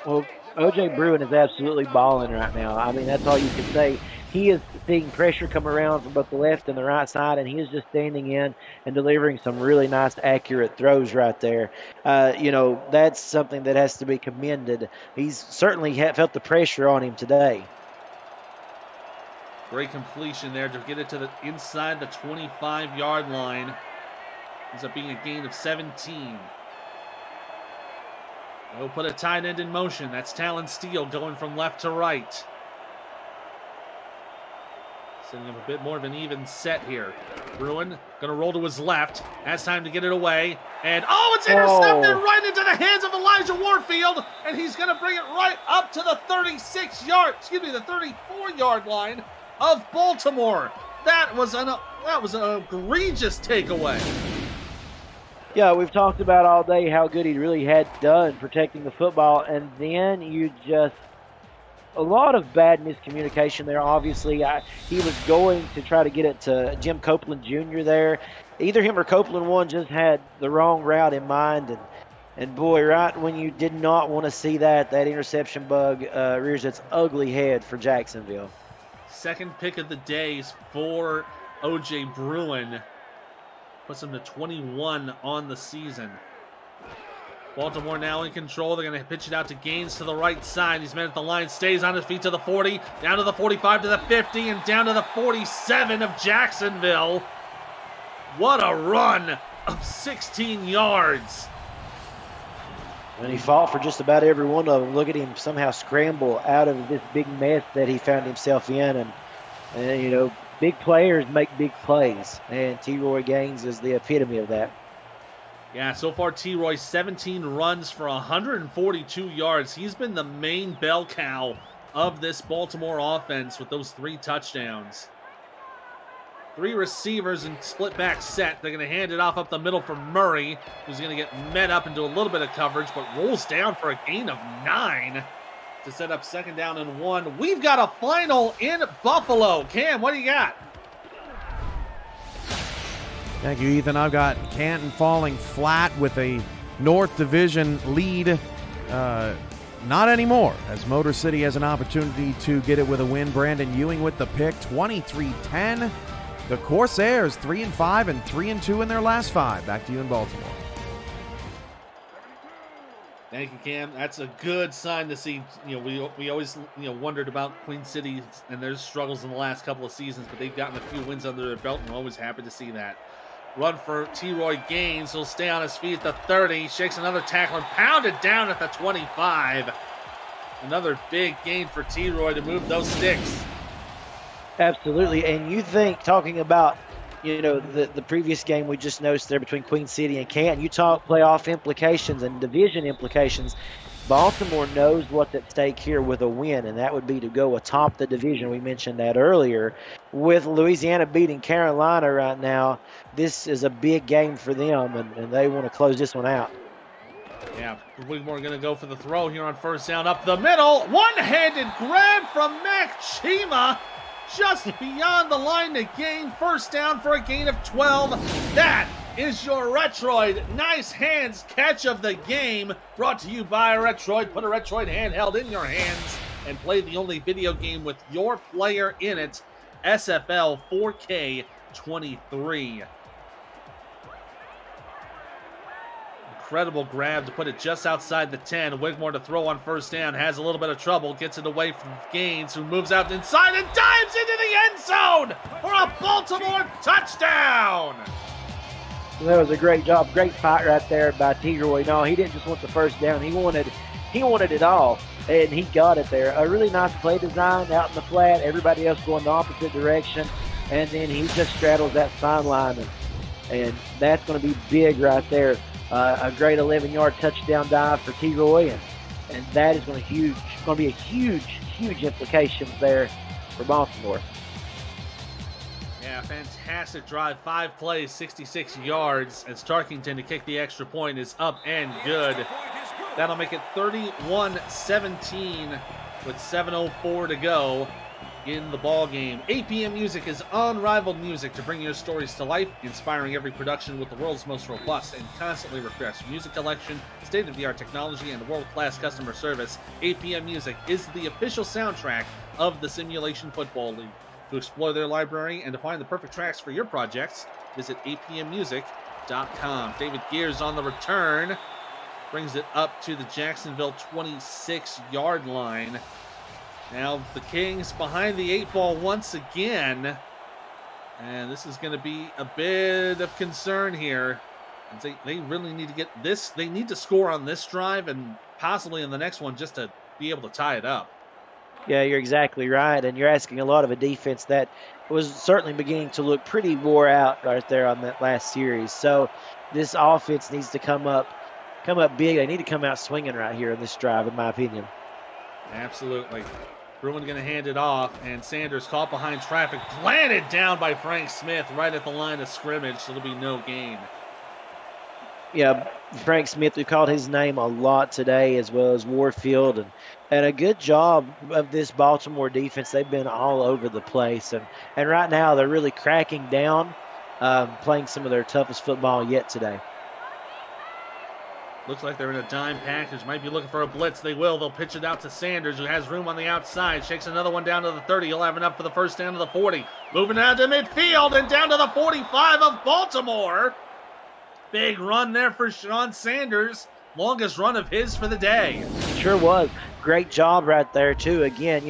Well, O.J. Bruin is absolutely balling right now. I mean, that's all you can say. He is seeing pressure come around from both the left and the right side, and he is just standing in and delivering some really nice, accurate throws right there. That's something that has to be commended. He's certainly felt the pressure on him today. Great completion there to get it to the inside the 25-yard line. Ends up being a gain of 17. They'll put a tight end in motion. That's Talon Steele going from left to right. Setting up a bit more of an even set here. Bruin going to roll to his left. Has time to get it away. And, it's intercepted right into the hands of Elijah Warfield. And he's going to bring it right up to the 34-yard line of Baltimore. That was an egregious takeaway. Yeah, we've talked about all day how good he really had done protecting the football, and then a lot of bad miscommunication there. Obviously, he was going to try to get it to Jim Copeland Jr. there. Either him or Copeland one just had the wrong route in mind, and boy, right when you did not want to see that interception bug rears its ugly head for Jacksonville. Second pick of the day for O.J. Bruin. Puts him to 21 on the season. Baltimore now in control. They're going to pitch it out to Gaines to the right side. He's met at the line, stays on his feet to the 40, down to the 45 to the 50, and down to the 47 of Jacksonville. What a run of 16 yards. And he fought for just about every one of them. Look at him somehow scramble out of this big mess that he found himself in. And big players make big plays, and T-Roy Gaines is the epitome of that. Yeah, so far T-Roy 17 runs for 142 yards. He's been the main bell cow of this Baltimore offense with those 3 touchdowns. 3 receivers and split back set. They're going to hand it off up the middle for Murray, who's going to get met up into a little bit of coverage, but rolls down for a gain of 9. To set up 2nd down and 1. We've got a final in Buffalo. Cam, what do you got? Thank you, Ethan. I've got Canton falling flat with a North Division lead. Not anymore, as Motor City has an opportunity to get it with a win. Brandon Ewing with the pick, 23-10. The Corsairs 3-5 and 3-2 in their last 5. Back to you in Baltimore. Thank you, Cam. That's a good sign to see. We always wondered about Queen City and their struggles in the last couple of seasons, but they've gotten a few wins under their belt, and we're always happy to see that. Run for T-Roy Gaines. He'll stay on his feet at the 30. Shakes another tackle and pounded down at the 25. Another big gain for T-Roy to move those sticks. Absolutely. And you think, talking about, the previous game we just noticed there between Queen City and Canton, you talk playoff implications and division implications. Baltimore knows what's at stake here with a win, and that would be to go atop the division. We mentioned that earlier. With Louisiana beating Carolina right now, this is a big game for them, and they want to close this one out. Yeah, Wigmore going to go for the throw here on first down up the middle. One-handed grab from Mac Chima, just beyond the line to gain. First down for a gain of 12. That is your Retroid Nice Hands catch of the game, brought to you by Retroid. Put a Retroid handheld in your hands and play the only video game with your player in it, SFL 4K 23. Incredible grab to put it just outside the 10. Wigmore to throw on first down, has a little bit of trouble, gets it away from Gaines, who moves out inside and dives into the end zone for a Baltimore touchdown. That was a great job, great fight right there by T-Roy. No, he didn't just want the first down. He wanted it all, and he got it there. A really nice play design out in the flat, everybody else going the opposite direction, and then he just straddles that sideline, and that's going to be big right there. A great 11-yard touchdown dive for T-Roy, and that is going to be a huge implications there for Baltimore. Yeah, fantastic drive. 5 plays, 66 yards, and Starkington to kick the extra point is up and good. That'll make it 31-17 with 7:04 to go in the ball game. APM Music is unrivaled music to bring your stories to life, inspiring every production with the world's most robust and constantly refreshed music collection, state-of-the-art technology, and world-class customer service. APM Music is the official soundtrack of the Simulation Football League. To explore their library and to find the perfect tracks for your projects, visit apmmusic.com. David Gears on the return, brings it up to the Jacksonville 26-yard line. Now the Kings behind the 8 ball once again, and this is going to be a bit of concern here. They really need to get this. They need to score on this drive and possibly in the next one just to be able to tie it up. Yeah, you're exactly right, and you're asking a lot of a defense that was certainly beginning to look pretty wore out right there on that last series. So this offense needs to come up big. They need to come out swinging right here in this drive, in my opinion. Absolutely. Bruin going to hand it off, and Sanders caught behind traffic, planted down by Frank Smith right at the line of scrimmage, so there'll be no gain. Yeah, Frank Smith, we called his name a lot today, as well as Warfield, and a good job of this Baltimore defense. They've been all over the place, and right now they're really cracking down, playing some of their toughest football yet today. Looks like they're in a dime package. Might be looking for a blitz. They will. They'll pitch it out to Sanders, who has room on the outside. Shakes another one down to the 30. He'll have enough for the first down to the 40. Moving out to midfield and down to the 45 of Baltimore. Big run there for Sean Sanders. Longest run of his for the day. Sure was. Great job right there, too. Again,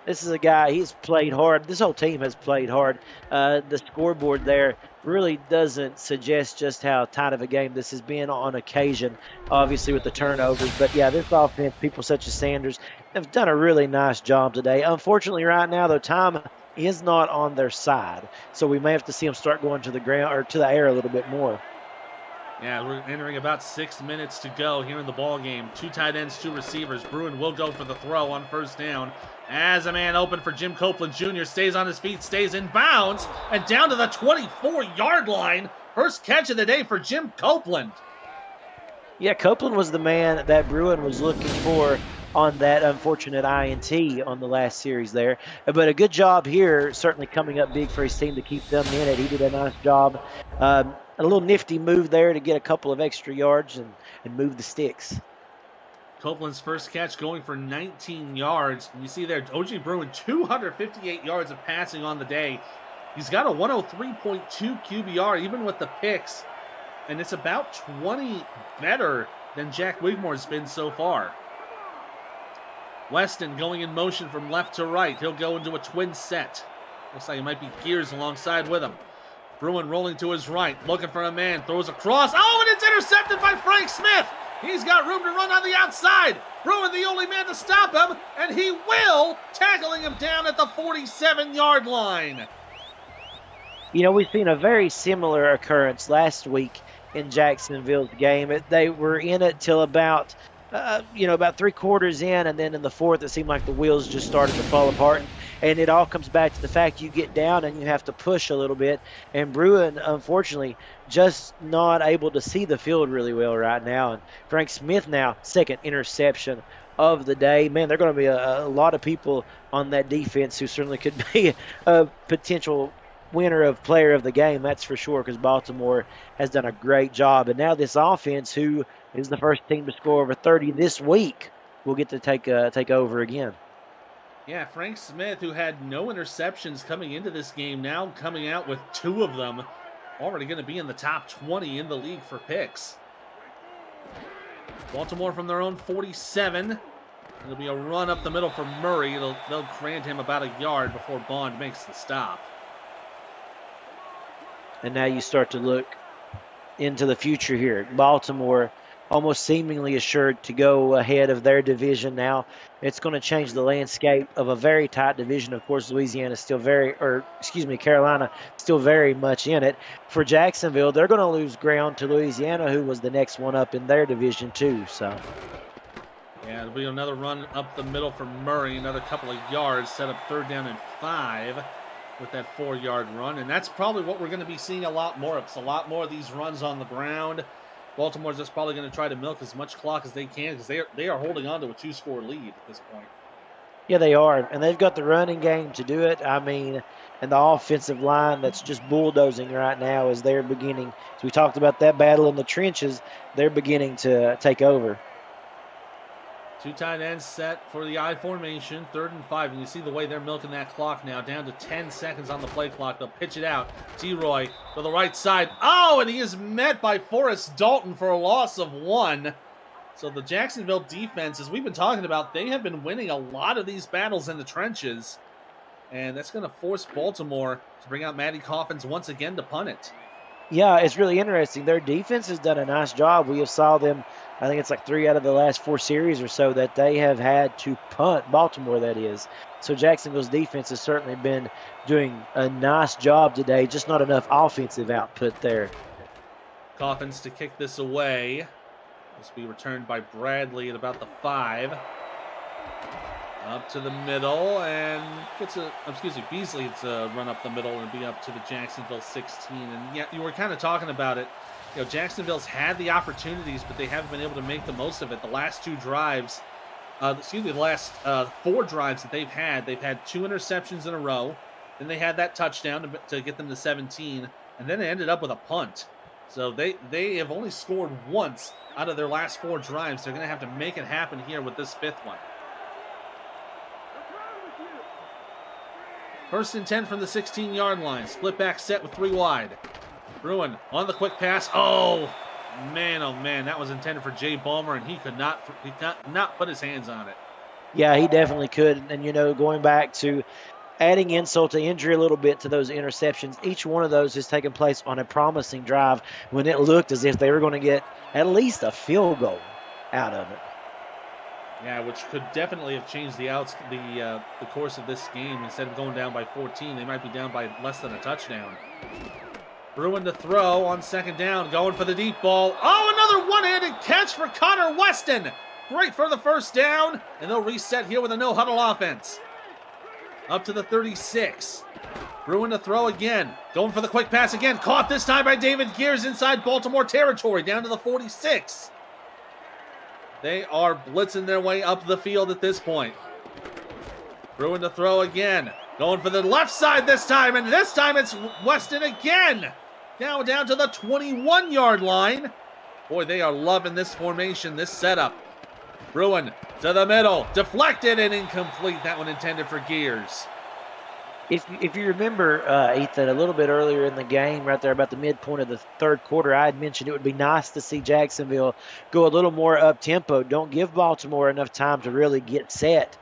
this is a guy, he's played hard. This whole team has played hard. The scoreboard there really doesn't suggest just how tight of a game this has been on occasion, obviously with the turnovers. But, yeah, this offense, people such as Sanders, have done a really nice job today. Unfortunately, right now, though, time is not on their side. So we may have to see them start going to the ground or to the air a little bit more. Yeah, we're entering about 6 minutes to go here in the ball game. 2 tight ends, 2 receivers. Bruin will go for the throw on first down. As a man open for Jim Copeland Jr. stays on his feet, stays in bounds, and down to the 24-yard line. First catch of the day for Jim Copeland. Yeah, Copeland was the man that Bruin was looking for on that unfortunate INT on the last series there. But a good job here, certainly coming up big for his team to keep them in it. He did a nice job. A little nifty move there to get a couple of extra yards and move the sticks. Copeland's first catch going for 19 yards. You see there, O.J. Bruin, 258 yards of passing on the day. He's got a 103.2 QBR, even with the picks. And it's about 20 better than Jack Wigmore's been so far. Weston going in motion from left to right. He'll go into a twin set. Looks like it might be Gears alongside with him. Bruin rolling to his right, looking for a man, throws across. Oh, and it's intercepted by Frank Smith. He's got room to run on the outside. Bruin the only man to stop him, and he will, tackling him down at the 47-yard line. You know, we've seen a very similar occurrence last week in Jacksonville's game. They were in it till about 3 quarters in, and then in the fourth, it seemed like the wheels just started to fall apart. And it all comes back to the fact you get down and you have to push a little bit. And Bruin, unfortunately, just not able to see the field really well right now. And Frank Smith now, second interception of the day. Man, there are going to be a lot of people on that defense who certainly could be a potential winner of player of the game, that's for sure, because Baltimore has done a great job. And now this offense, who is the first team to score over 30 this week, will get to take over again. Yeah, Frank Smith, who had no interceptions coming into this game, now coming out with 2 of them. Already going to be in the top 20 in the league for picks. Baltimore from their own 47. It'll be a run up the middle for Murray. They'll grant him about a yard before Bond makes the stop. And now you start to look into the future here. Baltimore almost seemingly assured to go ahead of their division now. It's going to change the landscape of a very tight division. Of course, Carolina still very much in it. For Jacksonville, they're going to lose ground to Louisiana, who was the next one up in their division too. So, yeah, it'll be another run up the middle for Murray, another couple of yards, set up 3rd down and 5 with that 4-yard run. And that's probably what we're going to be seeing a lot more of. It's a lot more of these runs on the ground. Baltimore's just probably going to try to milk as much clock as they can because they are holding on to a 2-score lead at this point. Yeah, they are. And they've got the running game to do it. I mean, and the offensive line that's just bulldozing right now as they're beginning. So we talked about that battle in the trenches. They're beginning to take over. 2 tight ends set for the I formation, 3rd and 5. And you see the way they're milking that clock now, down to 10 seconds on the play clock. They'll pitch it out. T-Roy to the right side. Oh, and he is met by Forrest Dalton for a loss of 1. So the Jacksonville defense, as we've been talking about, they have been winning a lot of these battles in the trenches. And that's going to force Baltimore to bring out Matty Coffins once again to punt it. Yeah, it's really interesting. Their defense has done a nice job. We have saw them, I think it's like 3 out of the last 4 series or so that they have had to punt, Baltimore that is. So Jacksonville's defense has certainly been doing a nice job today, just not enough offensive output there. Coffins to kick this away. This will be returned by Bradley at about the 5. Up to the middle and Beasley to run up the middle and be up to the Jacksonville 16. And yeah, you were kind of talking about it. You know, Jacksonville's had the opportunities, but they haven't been able to make the most of it. The last 2 drives, the last 4 drives that they've had 2 interceptions in a row. Then they had that touchdown to get them to 17, and then it ended up with a punt. So they have only scored once out of their last 4 drives. They're going to have to make it happen here with this 5th one. 1st and 10 from the 16-yard line. Split back set with 3 wide. Bruin on the quick pass. Oh man, that was intended for Jay Ballmer, and he could not put his hands on it. Yeah, he definitely could. And, going back to adding insult to injury a little bit to those interceptions, each one of those has taken place on a promising drive when it looked as if they were going to get at least a field goal out of it. Yeah, which could definitely have changed the course of this game. Instead of going down by 14, they might be down by less than a touchdown. Bruin to throw on 2nd down, going for the deep ball. Oh, another one-handed catch for Connor Weston. Great for the 1st down, and they'll reset here with a no-huddle offense. Up to the 36. Bruin to throw again, going for the quick pass again. Caught this time by David Gears inside Baltimore territory, down to the 46. They are blitzing their way up the field at this point. Bruin to throw again. Going for the left side this time, and this time it's Weston again. Now down to the 21-yard line. Boy, they are loving this formation, this setup. Bruin to the middle. Deflected and incomplete. That one intended for Gears. If you remember, Ethan, a little bit earlier in the game, right there about the midpoint of the third quarter, I had mentioned it would be nice to see Jacksonville go a little more up-tempo. Don't give Baltimore enough time to really get set.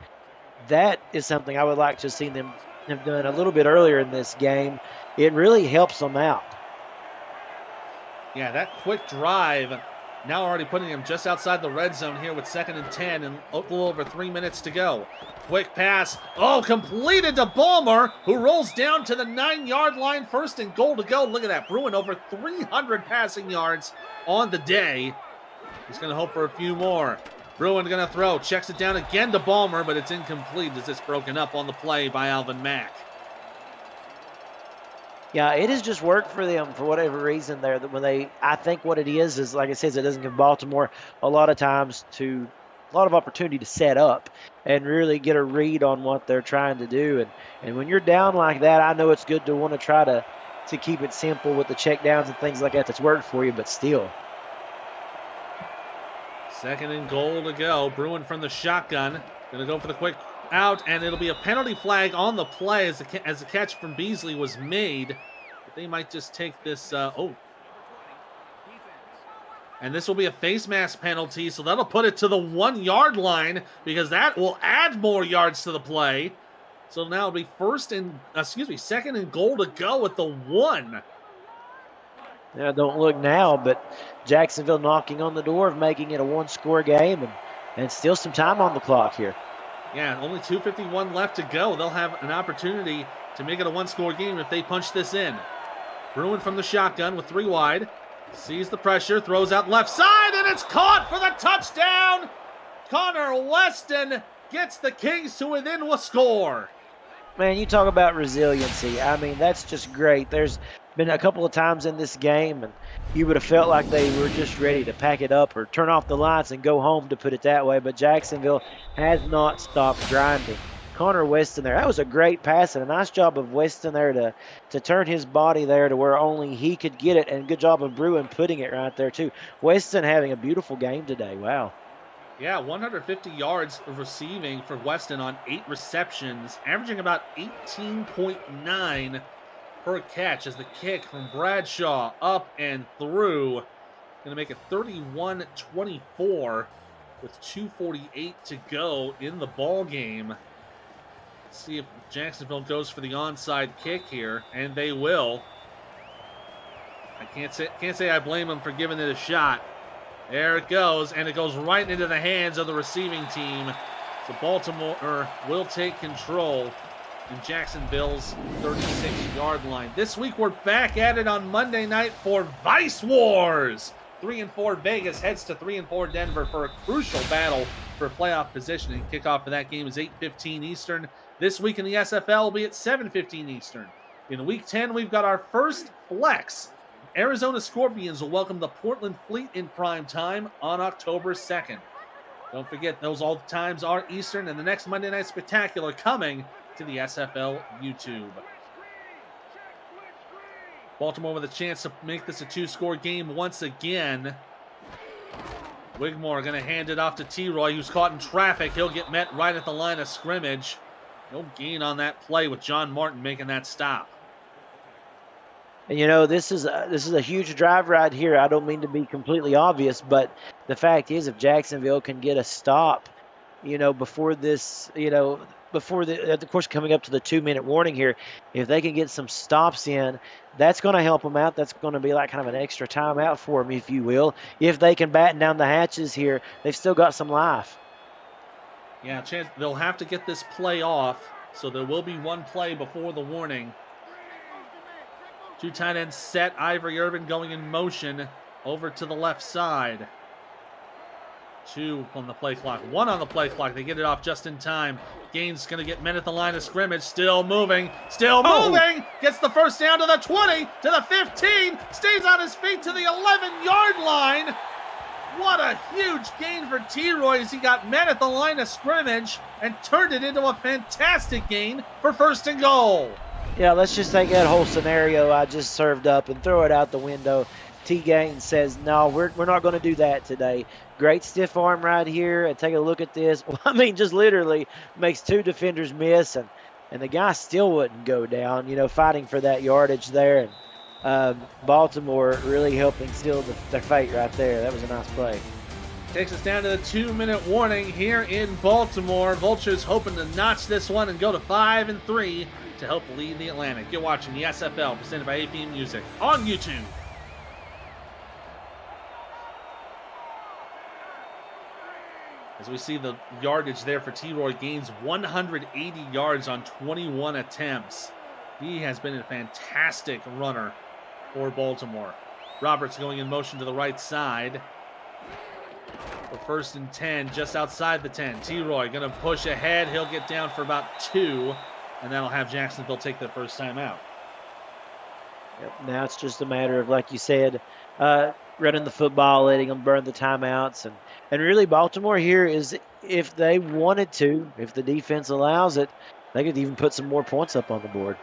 That is something I would like to see them have done a little bit earlier in this game. It really helps them out. Yeah, that quick drive now already putting him just outside the red zone here with 2nd and 10 and a little over 3 minutes to go. Quick pass. Oh, completed to Balmer, who rolls down to the 9-yard line. 1st and goal to go. Look at that. Bruin over 300 passing yards on the day. He's going to hope for a few more. Bruin going to throw. Checks it down again to Balmer, but it's incomplete as it's broken up on the play by Alvin Mack. Yeah, it has just worked for them for whatever reason there. That when I think what it is like I said, it doesn't give Baltimore a lot of opportunity to set up and really get a read on what they're trying to do. And when you're down like that, I know it's good to want to try to keep it simple with the check downs and things like that. That's worked for you, but still. 2nd and goal to go. Bruin from the shotgun. Going to go for the quick out, and it'll be a penalty flag on the play as the catch from Beasley was made. But they might just take this. And this will be a face mask penalty, so that'll put it to the 1-yard line because that will add more yards to the play. So now it'll be 2nd and goal to go at the 1. Yeah, don't look now, but Jacksonville knocking on the door of making it a 1-score game and still some time on the clock here. Yeah, only 2:51 left to go. They'll have an opportunity to make it a 1-score game if they punch this in. Bruin from the shotgun with 3 wide. Sees the pressure, throws out left side, and it's caught for the touchdown! Connor Weston gets the Kings to within a score. Man, you talk about resiliency. I mean, that's just great. There's been a couple of times in this game, and you would have felt like they were just ready to pack it up or turn off the lights and go home, to put it that way. But Jacksonville has not stopped grinding. Connor Weston there, that was a great pass and a nice job of Weston there to turn his body there to where only he could get it, and good job of Bruin putting it right there too. Weston having a beautiful game today. Wow. Yeah, 150 yards of receiving for Weston on 8 receptions, averaging about 18.9 per catch as the kick from Bradshaw up and through. Going to make it 31-24 with 2:48 to go in the ball game. Let's see if Jacksonville goes for the onside kick here, and they will. I can't say I blame them for giving it a shot. There it goes, and it goes right into the hands of the receiving team. So Baltimore will take control in Jacksonville's 36-yard line. This week we're back at it on Monday night for Vice Wars. 3-4 Vegas heads to 3-4 Denver for a crucial battle for playoff positioning. Kickoff for that game is 8:15 Eastern. This week in the SFL will be at 7:15 Eastern. In Week 10, we've got our first flex. Arizona Scorpions will welcome the Portland Fleet in prime time on October 2nd. Don't forget, those all times are Eastern, and the next Monday Night Spectacular coming to the SFL YouTube. Baltimore with a chance to make this a 2-score game once again. Wigmore going to hand it off to T-Roy, who's caught in traffic. He'll get met right at the line of scrimmage. No gain on that play with John Martin making that stop. And you know, this is a huge drive right here. I don't mean to be completely obvious, but the fact is, if Jacksonville can get a stop, before this, of course, coming up to the 2-minute warning here, if they can get some stops in, that's going to help them out. That's going to be like kind of an extra timeout for them, if you will. If they can batten down the hatches here, they've still got some life. Yeah, chance they'll have to get this play off, so there will be one play before the warning. 2 tight ends set. Ivory Irvin going in motion over to the left side. 2 on the play clock. 1 on the play clock. They get it off just in time. Gaines going to get men at the line of scrimmage. Still moving. Still moving. Gets the first down to the 20, to the 15. Stays on his feet to the 11-yard line. What a huge gain for T-Roy as he got met at the line of scrimmage and turned it into a fantastic gain for 1st and goal. Yeah, let's just take that whole scenario I just served up and throw it out the window. T-Gain says, no, we're not going to do that today. Great stiff arm right here. And take a look at this. Well, I mean, just literally makes 2 defenders miss. And the guy still wouldn't go down, fighting for that yardage there. And Baltimore really helping seal their fate right there. That was a nice play. Takes us down to the 2-minute warning here in Baltimore. Vultures hoping to notch this one and go to 5-3 to help lead the Atlantic. You're watching the SFL presented by AP Music on YouTube. As we see the yardage there for T-Roy, gains 180 yards on 21 attempts. He has been a fantastic runner for Baltimore. Roberts going in motion to the right side. For 1st and 10, just outside the 10. T-Roy going to push ahead. He'll get down for about 2, and that'll have Jacksonville take the first time out. Yep, now it's just a matter of, like you said, running the football, letting them burn the timeouts. And really, Baltimore here is, if they wanted to, if the defense allows it, they could even put some more points up on the board.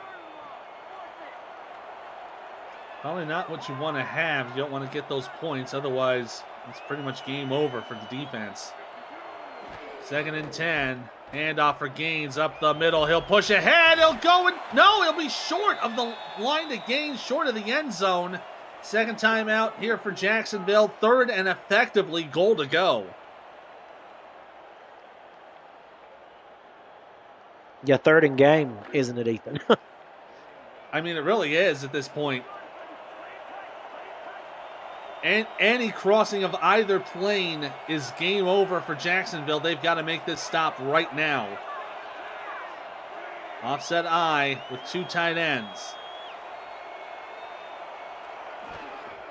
Probably not what you want to have. You don't want to get those points. Otherwise, it's pretty much game over for the defense. 2nd and 10. Handoff for Gaines up the middle. He'll push ahead. He'll go and no, he'll be short of the line to Gaines, short of the end zone. 2nd timeout here for Jacksonville. 3rd and effectively goal to go. Yeah, 3rd and game, isn't it, Ethan? I mean, it really is at this point. And any crossing of either plane is game over for Jacksonville. They've got to make this stop right now. Offset I with 2 tight ends.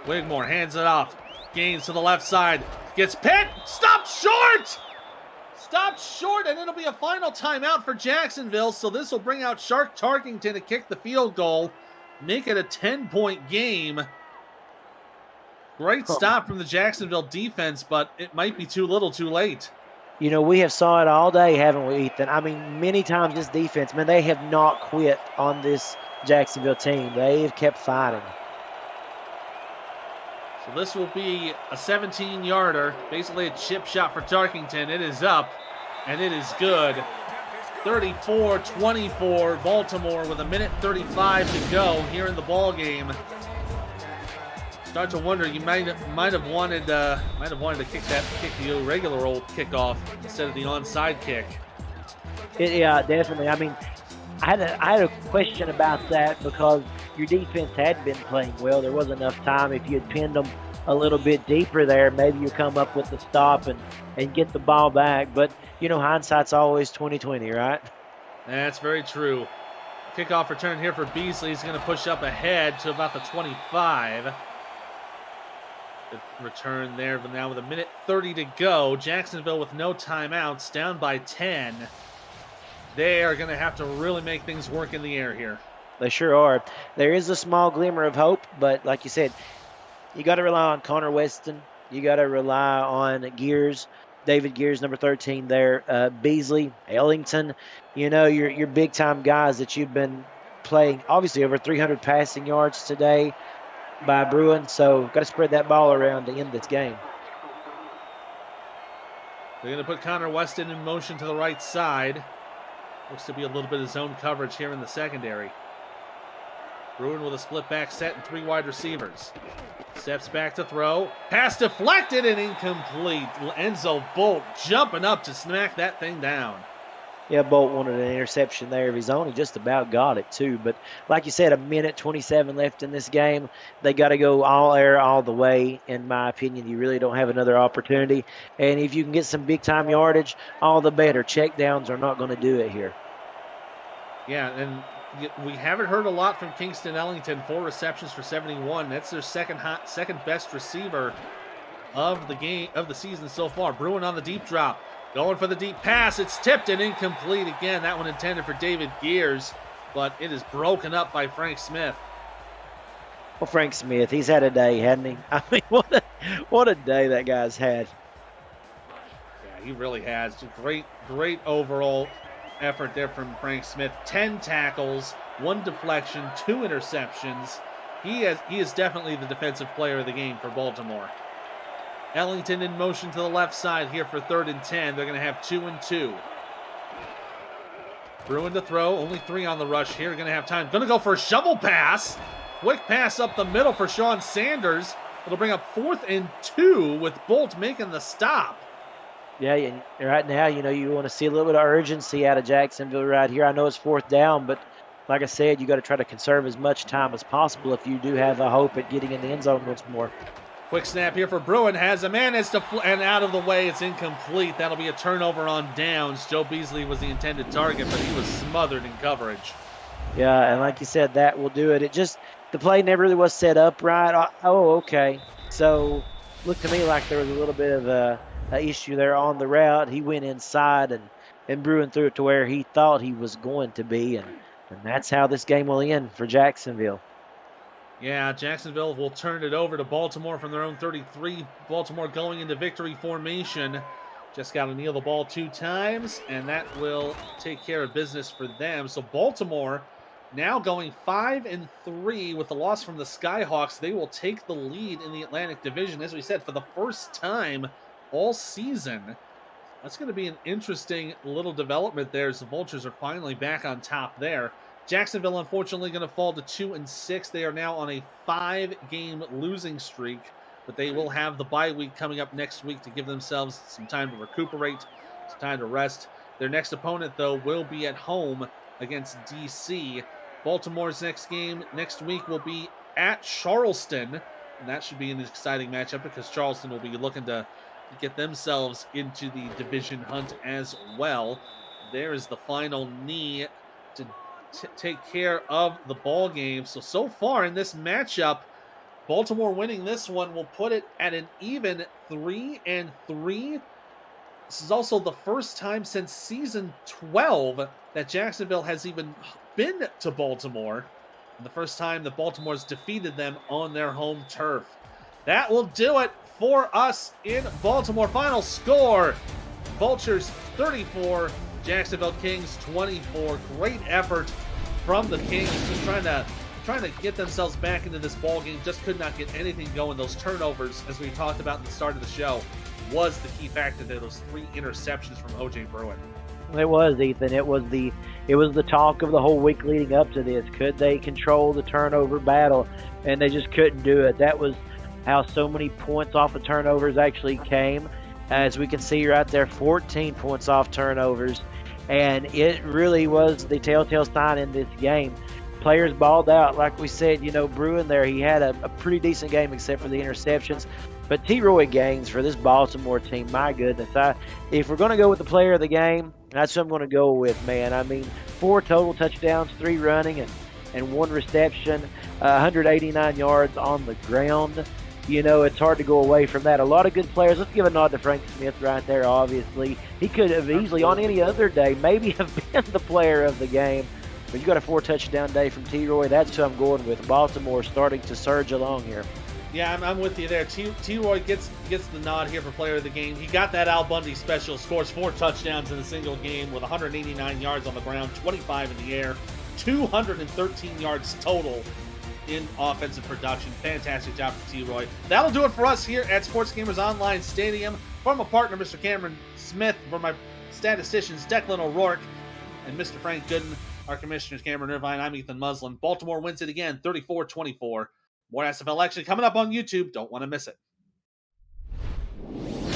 Wigmore hands it off. Gains to the left side. Gets pinned. Stopped short! Stopped short, and it'll be a final timeout for Jacksonville. So this will bring out Shark Tarkington to kick the field goal. Make it a 10-point game. Great stop from the Jacksonville defense, but it might be too little too late. We have saw it all day, haven't we, Ethan? I mean, many times this defense, man, they have not quit on this Jacksonville team. They have kept fighting. So this will be a 17-yarder, basically a chip shot for Tarkington. It is up, and it is good. 34-24, Baltimore with 1:35 to go here in the ball game. Start to wonder, you might have wanted to kick the regular old kickoff instead of the onside kick. Yeah, definitely. I mean, I had a question about that because your defense had been playing well. There wasn't enough time. If you had pinned them a little bit deeper there, maybe you come up with the stop and get the ball back. But hindsight's always 20/20, right? That's very true. Kickoff return here for Beasley. He's going to push up ahead to about the 25. Good return there, but now with 1:30 to go. Jacksonville with no timeouts, down by 10. They are going to have to really make things work in the air here. They sure are. There is a small glimmer of hope, but like you said, you got to rely on Connor Weston. You got to rely on Gears, David Gears, number 13 there. Beasley, Ellington, your big-time guys that you've been playing. Obviously, over 300 passing yards today by Bruin, so got to spread that ball around to end this game. They're going to put Connor Weston in motion to the right side. Looks to be a little bit of zone coverage here in the secondary. Bruin with a split back set and 3 wide receivers. Steps back to throw. Pass deflected and incomplete. Enzo Bolt jumping up to smack that thing down. Yeah, Bolt wanted an interception there of his own. He just about got it, too. But like you said, 1:27 left in this game. They got to go all air all the way, in my opinion. You really don't have another opportunity. And if you can get some big-time yardage, all the better. Checkdowns are not going to do it here. Yeah, and we haven't heard a lot from Kingston Ellington. 4 receptions for 71. That's their second best receiver of the season so far. Bruin on the deep drop. Going for the deep pass. It's tipped and incomplete again. That one intended for David Gears, but it is broken up by Frank Smith. Well, Frank Smith, he's had a day, hasn't he? I mean, what a day that guy's had. Yeah, he really has. Great overall effort there from Frank Smith. 10 tackles, 1 deflection, 2 interceptions. He is definitely the defensive player of the game for Baltimore. Ellington in motion to the left side here for 3rd and 10. They're going to have 2 and 2. Bruin to throw. Only 3 on the rush here. Going to have time. Going to go for a shovel pass. Quick pass up the middle for Sean Sanders. It'll bring up 4th and 2 with Bolt making the stop. Yeah, right now, you want to see a little bit of urgency out of Jacksonville right here. I know it's 4th down, but like I said, you got to try to conserve as much time as possible if you do have a hope at getting in the end zone once more. Quick snap here for Bruin. Has a man and out of the way. It's incomplete. That'll be a turnover on downs. Joe Beasley was the intended target, but he was smothered in coverage. Yeah, and like you said, that will do it. The play never really was set up right. Oh, okay. So looked to me like there was a little bit of a issue there on the route. He went inside and Bruin threw it to where he thought he was going to be, and that's how this game will end for Jacksonville. Yeah, Jacksonville will turn it over to Baltimore from their own 33. Baltimore going into victory formation. Just got to kneel the ball 2 times, and that will take care of business for them. So Baltimore now going 5-3 with the loss from the Skyhawks. They will take the lead in the Atlantic Division, as we said, for the first time all season. That's going to be an interesting little development there as the Vultures are finally back on top there. Jacksonville, unfortunately, going to fall to 2-6. They are now on a 5-game losing streak, but they will have the bye week coming up next week to give themselves some time to recuperate, some time to rest. Their next opponent, though, will be at home against DC. Baltimore's next game next week will be at Charleston, and that should be an exciting matchup because Charleston will be looking to get themselves into the division hunt as well. There is the final knee to take care of the ball game. So far in this matchup, Baltimore winning this one will put it at an even 3-3. This is also the first time since season 12 that Jacksonville has even been to Baltimore, and the first time that Baltimore's defeated them on their home turf. That will do it for us in Baltimore. Final score, Vultures 34, Jacksonville Kings 24. Great effort from the Kings, just trying to get themselves back into this ball game. Just could not get anything going. Those turnovers, as we talked about in the start of the show, was the key factor there. Those 3 interceptions from OJ Bruin. It was, Ethan. It was the talk of the whole week leading up to this. Could they control the turnover battle? And they just couldn't do it. That was how so many points off of turnovers actually came. As we can see right there, 14 points off turnovers. And it really was the telltale sign in this game. Players balled out. Like we said, Bruin there, he had a pretty decent game except for the interceptions. But T-Roy Gaines for this Baltimore team, my goodness. If we're going to go with the player of the game, that's what I'm going to go with, man. I mean, 4 total touchdowns, 3 running, and 1 reception, 189 yards on the ground. It's hard to go away from that. A lot of good players. Let's give a nod to Frank Smith right there, obviously. He could have easily, on any other day, maybe have been the player of the game. But you got a 4-touchdown day from T-Roy. That's who I'm going with. Baltimore starting to surge along here. Yeah, I'm with you there. T-Roy gets the nod here for player of the game. He got that Al Bundy special, scores 4 touchdowns in a single game with 189 yards on the ground, 25 in the air, 213 yards total in offensive production. Fantastic job for T-Roy. That'll do it for us here at Sports Gamers Online Stadium. For my partner, Mr. Cameron Smith, for my statisticians, Declan O'Rourke, and Mr. Frank Gooden, our commissioners, Cameron Irvine, I'm Ethan Muslin. Baltimore wins it again, 34-24. More SFL action coming up on YouTube. Don't want to miss it.